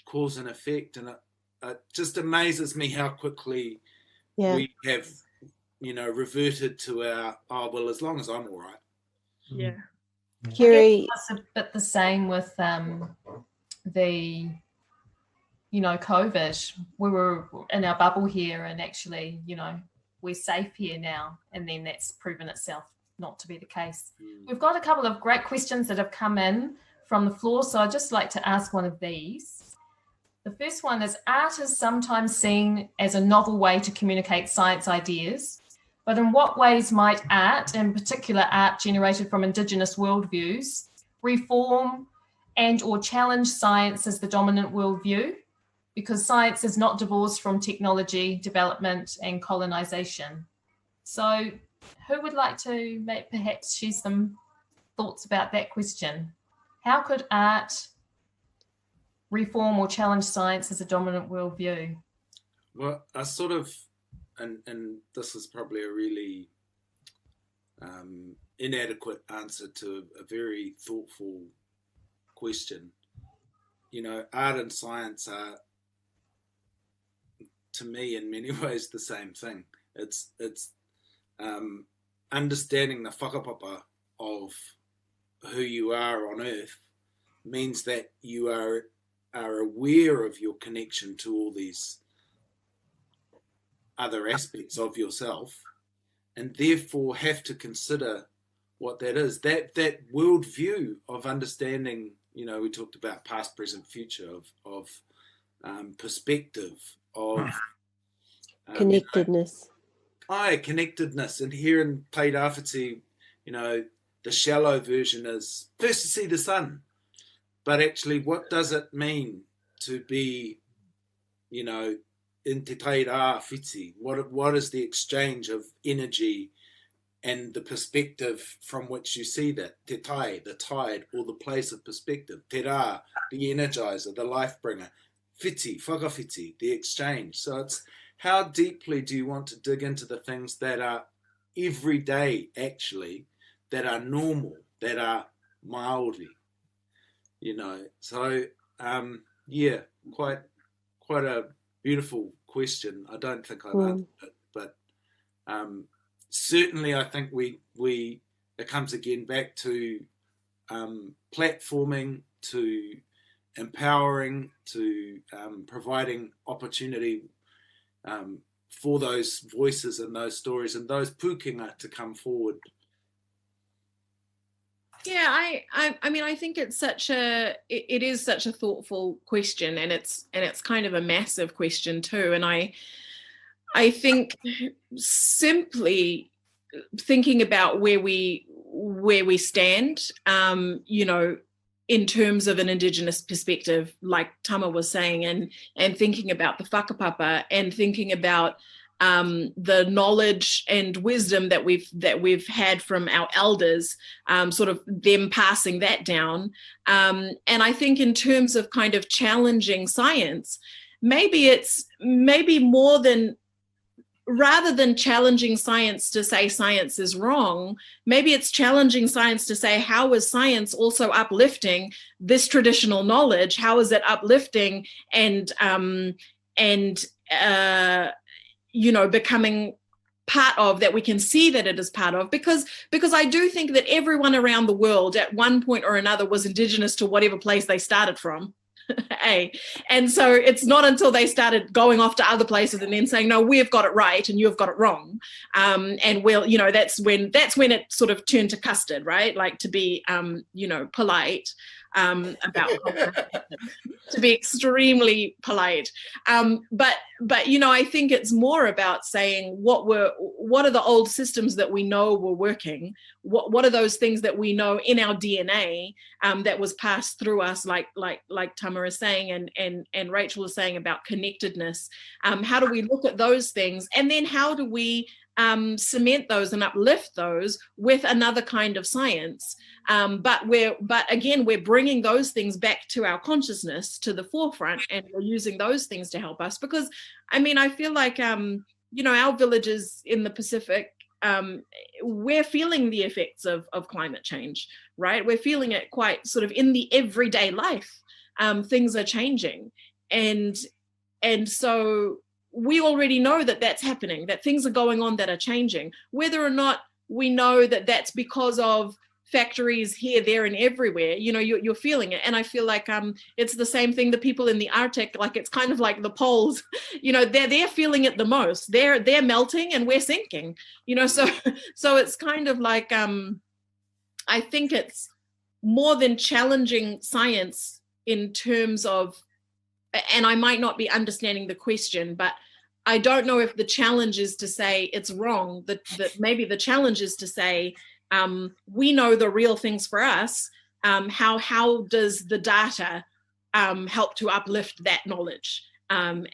cause and effect. And it just amazes me how quickly we have, you know, reverted to our, well, as long as I'm all right. Yeah. Kiri, It's a bit the same with the, you know, COVID. We were in our bubble here, and actually, you know, we're safe here now, and then that's proven itself not to be the case. We've got a couple of great questions that have come in from the floor, so I'd just like to ask one of these. The first one is, art is sometimes seen as a novel way to communicate science ideas, but in what ways might art, in particular art generated from Indigenous worldviews, reform and or challenge science as the dominant worldview? Because science is not divorced from technology, development and colonization. So who would like to perhaps share some thoughts about that question? How could art reform or challenge science as a dominant worldview? Well, I sort of, and this is probably a really inadequate answer to a very thoughtful question. You know, art and science are, to me, in many ways, the same thing. It's understanding the whakapapa of who you are on Earth means that you are are aware of your connection to all these other aspects of yourself, and therefore have to consider what that is. That worldview of understanding, you know, we talked about past, present, future, of perspective, of connectedness. Connectedness. And here in Te Rāwhiti, you know, the shallow version is first to see the sun. But actually, what does it mean to be, you know, in Te Rāwhiti? What is the exchange of energy and the perspective from which you see that? Te tai, the tide, or the place of perspective. Te rā, the energizer, the life bringer. Whiti, whakawhiti, the exchange. So it's how deeply do you want to dig into the things that are everyday, actually, that are normal, that are Māori, you know? So, yeah, quite a beautiful question. I don't think I've answered it, but certainly I think it comes again back to platforming, to empowering, to providing opportunity for those voices and those stories and those pukenga to come forward. Yeah, I mean, I think it is such a thoughtful question, and it's kind of a massive question too. And I think simply thinking about where we stand, you know, in terms of an Indigenous perspective, like Tama was saying, and thinking about the whakapapa, and thinking about the knowledge and wisdom that we've had from our elders, sort of them passing that down. And I think in terms of kind of challenging science, maybe more than, rather than challenging science to say science is wrong, maybe it's challenging science to say, how is science also uplifting this traditional knowledge? How is it uplifting and you know, becoming part of, that we can see that it is part of? Because I do think that everyone around the world at one point or another was Indigenous to whatever place they started from. And so it's not until they started going off to other places and then saying, no, we've got it right and you've got it wrong, and we'll, you know, that's when it sort of turned to custard, right? Like, to be you know, polite about to be extremely polite, but you know, I think it's more about saying what are the old systems that we know were working, what are those things that we know in our DNA that was passed through us, like Tama is saying, and Rachel is saying about connectedness. How do we look at those things, and then how do we cement those and uplift those with another kind of science? But again, we're bringing those things back to our consciousness, to the forefront, and we're using those things to help us. Because I mean, I feel like you know, our villages in the Pacific, we're feeling the effects of climate change, right? We're feeling it quite sort of in the everyday life. Things are changing, and so we already know that that's happening, that things are going on that are changing. Whether or not we know that that's because of factories here, there, and everywhere, you know, you're feeling it. And I feel like it's the same thing. The people in the Arctic, like, it's kind of like the poles, you know, they're feeling it the most. They're melting and we're sinking, you know. So it's kind of like I think it's more than challenging science in terms of, and I might not be understanding the question, but I don't know if the challenge is to say it's wrong, that maybe the challenge is to say, we know the real things for us. How does the data help to uplift that knowledge, and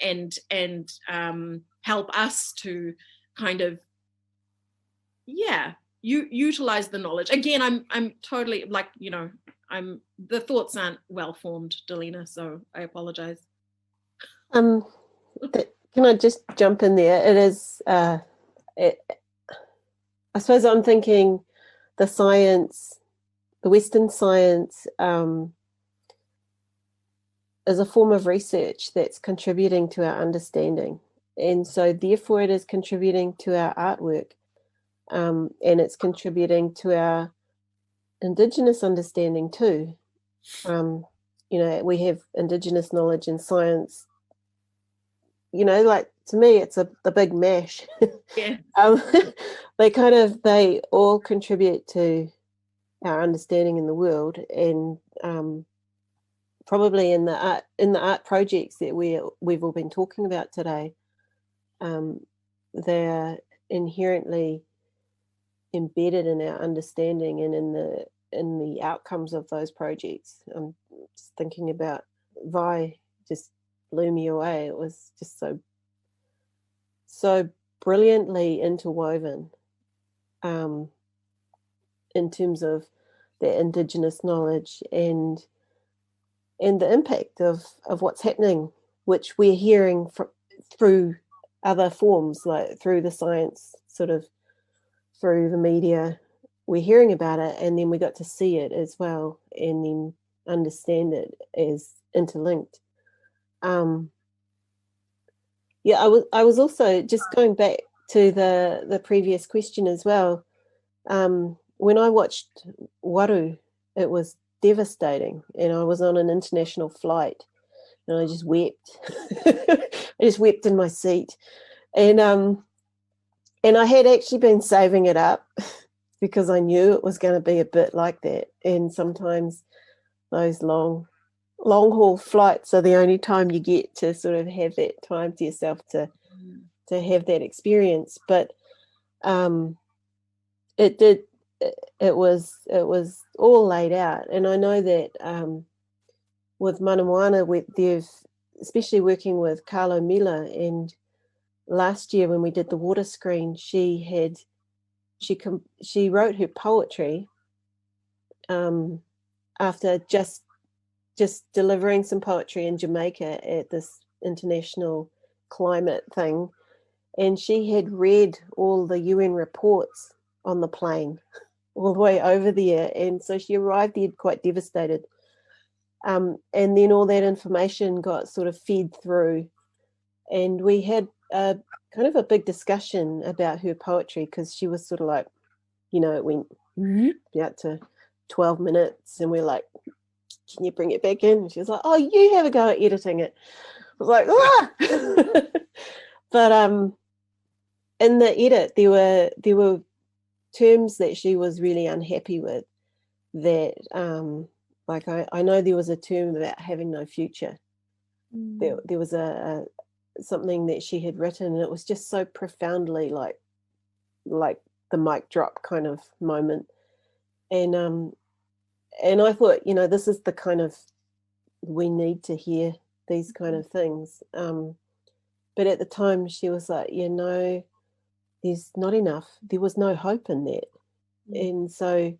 help us to kind of, yeah, utilize the knowledge? Again, I'm totally, like, you know, the thoughts aren't well formed, Delina, so I apologize. Can I just jump in there? It is, I suppose I'm thinking the science, the Western science, is a form of research that's contributing to our understanding. And so therefore it is contributing to our artwork, and it's contributing to our Indigenous understanding too. you know, we have Indigenous knowledge and science, you know, like to me, it's the big mash. Yeah. They all contribute to our understanding in the world, and probably in the art projects that we've all been talking about today, they're inherently embedded in our understanding and in the outcomes of those projects. I'm just thinking about Vi, just blew me away. It was just so brilliantly interwoven in terms of the Indigenous knowledge and the impact of what's happening, which we're hearing through other forms, like through the science, sort of through the media. We're hearing about it, and then we got to see it as well, and then understand it as interlinked. Yeah, I was also just going back to the previous question as well. When I watched Waru, it was devastating, and I was on an international flight, and I just wept. I just wept in my seat, and I had actually been saving it up because I knew it was going to be a bit like that. And sometimes those long haul flights are the only time you get to sort of have that time to yourself to have that experience. But it was all laid out. And I know that with Mana Moana, they've, especially working with Carlo Miller, and last year when we did the water screen, she wrote her poetry after just delivering some poetry in Jamaica at this international climate thing, and she had read all the UN reports on the plane all the way over there, and so she arrived there quite devastated. And then all that information got sort of fed through, and we had kind of a big discussion about her poetry, because she was sort of like, you know, it went out to 12 minutes, and we're like, can you bring it back in? And she was like, oh, you have a go at editing it. I was like, ah! But in the edit, there were terms that she was really unhappy with, that like I know there was a term about having no future. There was a something that she had written, and it was just so profoundly like the mic drop kind of moment. And I thought, you know, this is the kind of, we need to hear these kind of things. But at the time she was like, you know, there's not enough. There was no hope in that. And so,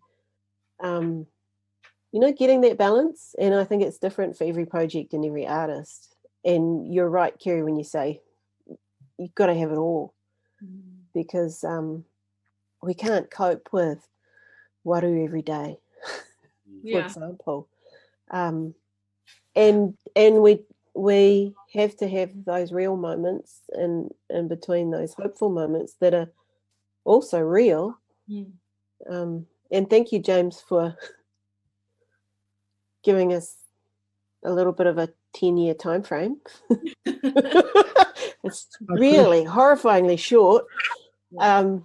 you know, getting that balance, and I think it's different for every project and every artist. And you're right, Kiri, when you say you've got to have it all, because we can't cope with waru every day, for example. And we have to have those real moments in between those hopeful moments that are also real. And thank you, James, for giving us a little bit of a 10-year time frame. It's really horrifyingly short. But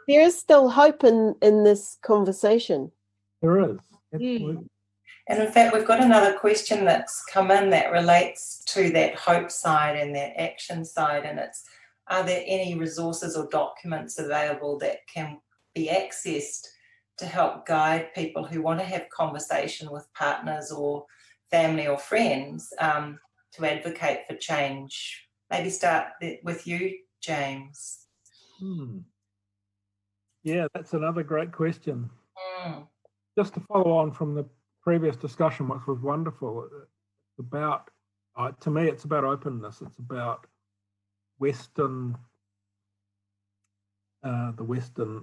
there is still hope in this conversation. There is, absolutely. And in fact, we've got another question that's come in that relates to that hope side and that action side, and it's, are there any resources or documents available that can be accessed to help guide people who want to have conversation with partners or family or friends to advocate for change? Maybe start with you, James. Yeah, that's another great question. Just to follow on from the previous discussion, which was wonderful, it's about, to me, it's about openness. It's about the Western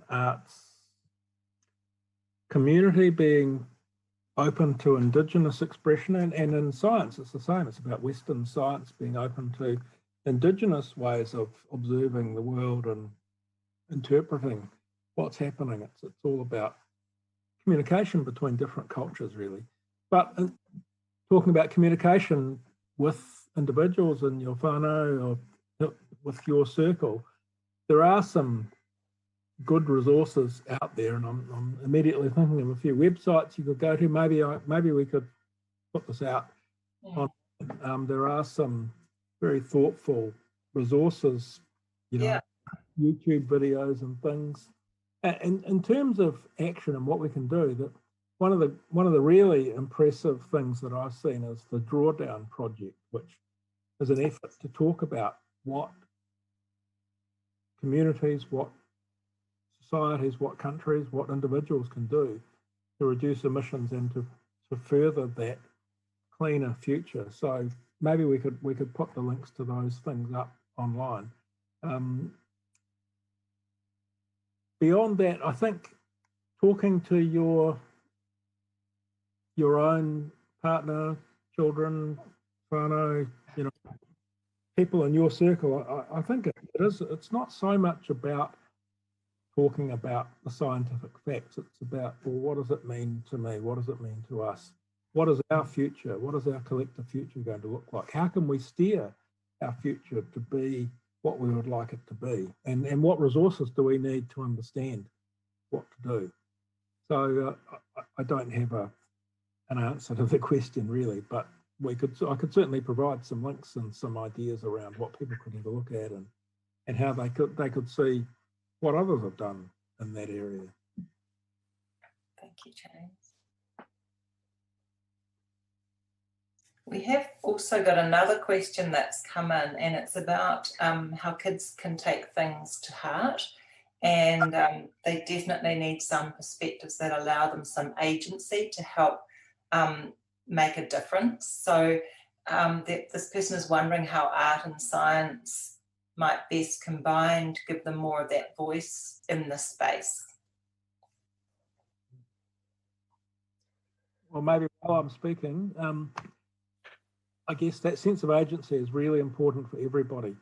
arts community being open to Indigenous expression, and in science it's the same. It's about Western science being open to Indigenous ways of observing the world and interpreting what's happening. It's all about communication between different cultures, really. But talking about communication with individuals in your whānau or with your circle, there are some good resources out there, and I'm immediately thinking of a few websites you could go to. Maybe we could put this out. There are some very thoughtful resources, YouTube videos and things. And in terms of action and what we can do, that one of the really impressive things that I've seen is the Drawdown Project, which is an effort to talk about what communities, what societies, what countries, what individuals can do to reduce emissions and to further that cleaner future. So maybe we could put the links to those things up online. Beyond that, I think talking to your own partner, children, whānau, people in your circle, I think it's not so much about talking about the scientific facts. It's about, well, what does it mean to me? What does it mean to us? What is our future? What is our collective future going to look like? How can we steer our future to be what we would like it to be? And what resources do we need to understand what to do? So I don't have an answer to the question really, but I could certainly provide some links and some ideas around what people could have a look at and how they could see what others have done in that area. Thank you, James. We have also got another question that's come in, and it's about how kids can take things to heart, and they definitely need some perspectives that allow them some agency to help make a difference. So this person is wondering how art and science might best combine to give them more of that voice in this space. Well, maybe while I'm speaking, I guess that sense of agency is really important for everybody.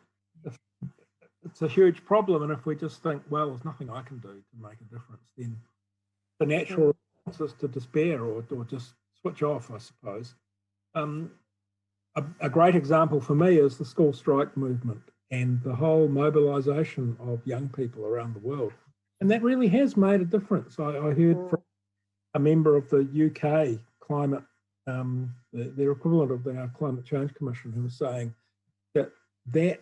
It's a huge problem, and if we just think, well, there's nothing I can do to make a difference, then the natural response is to despair or just switch off, I suppose. A great example for me is the school strike movement and the whole mobilisation of young people around the world. And that really has made a difference. I heard from a member of the UK climate, their equivalent of our Climate Change Commission, who was saying that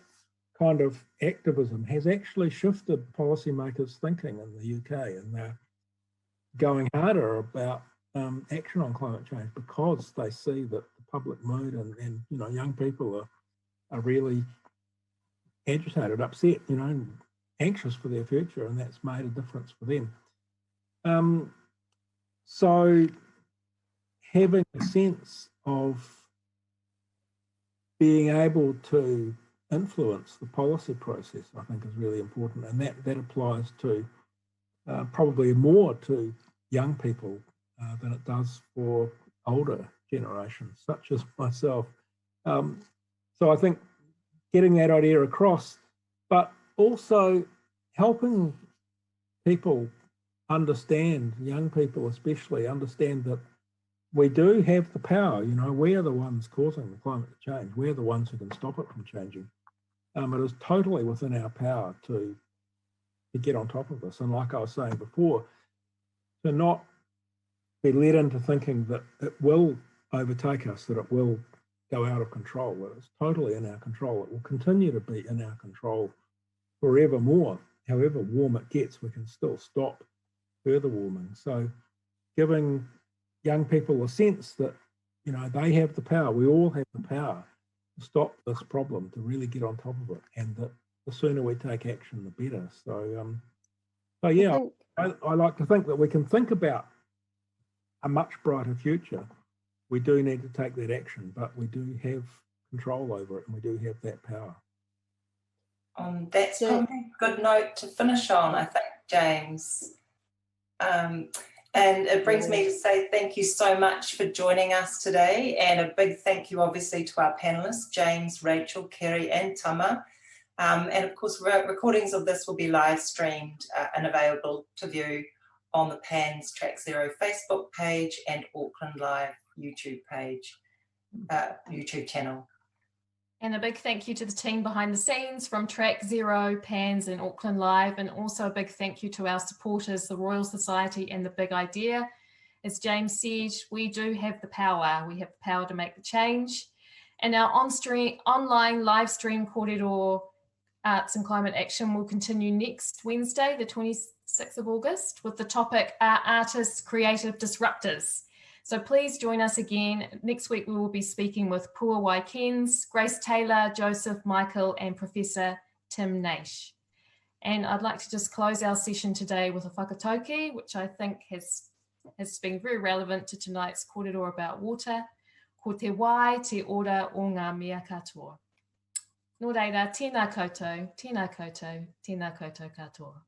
kind of activism has actually shifted policymakers' thinking in the UK, and they're going harder about action on climate change because they see that the public mood and young people are really agitated, upset, anxious for their future, and that's made a difference for them. So having a sense of being able to influence the policy process, I think, is really important, and that applies to probably more to young people than it does for older generations, such as myself. So I think getting that idea across, but also helping people understand, young people especially, understand that we do have the power. We are the ones causing the climate to change. We're the ones who can stop it from changing. It is totally within our power to get on top of this. And like I was saying before, to not be led into thinking that it will overtake us, that it will go out of control. That it's totally in our control. It will continue to be in our control forevermore. However warm it gets, we can still stop further warming. So giving young people a sense that, they have the power, we all have the power to stop this problem, to really get on top of it, and that the sooner we take action, the better. So, yeah, I like to think that we can think about a much brighter future. We do need to take that action, but we do have control over it, and we do have that power. That's probably a good note to finish on, I think, James. And it brings me to say thank you so much for joining us today, and a big thank you obviously to our panellists, James, Rachel, Kerry and Tama. And of course, recordings of this will be live streamed and available to view on the PANS Track Zero Facebook page and Auckland Live YouTube page, YouTube channel. And a big thank you to the team behind the scenes from Track Zero, PANS and Auckland Live, and also a big thank you to our supporters, the Royal Society and the Big Idea. As James said, we do have the power. We have the power to make the change. And our online live stream kōrero Arts and Climate Action will continue next Wednesday, the 26th of August, with the topic Artists, Creative Disruptors. So please join us again. Next week, we will be speaking with Pua Waikens, Grace Taylor, Joseph Michael, and Professor Tim Naish. And I'd like to just close our session today with a whakatauki, which I think has been very relevant to tonight's kōrero about water. Ko te wai te ora o ngā mea katoa. Nō reira, tēnā koutou, tēnā koutou, tēnā koutou katoa.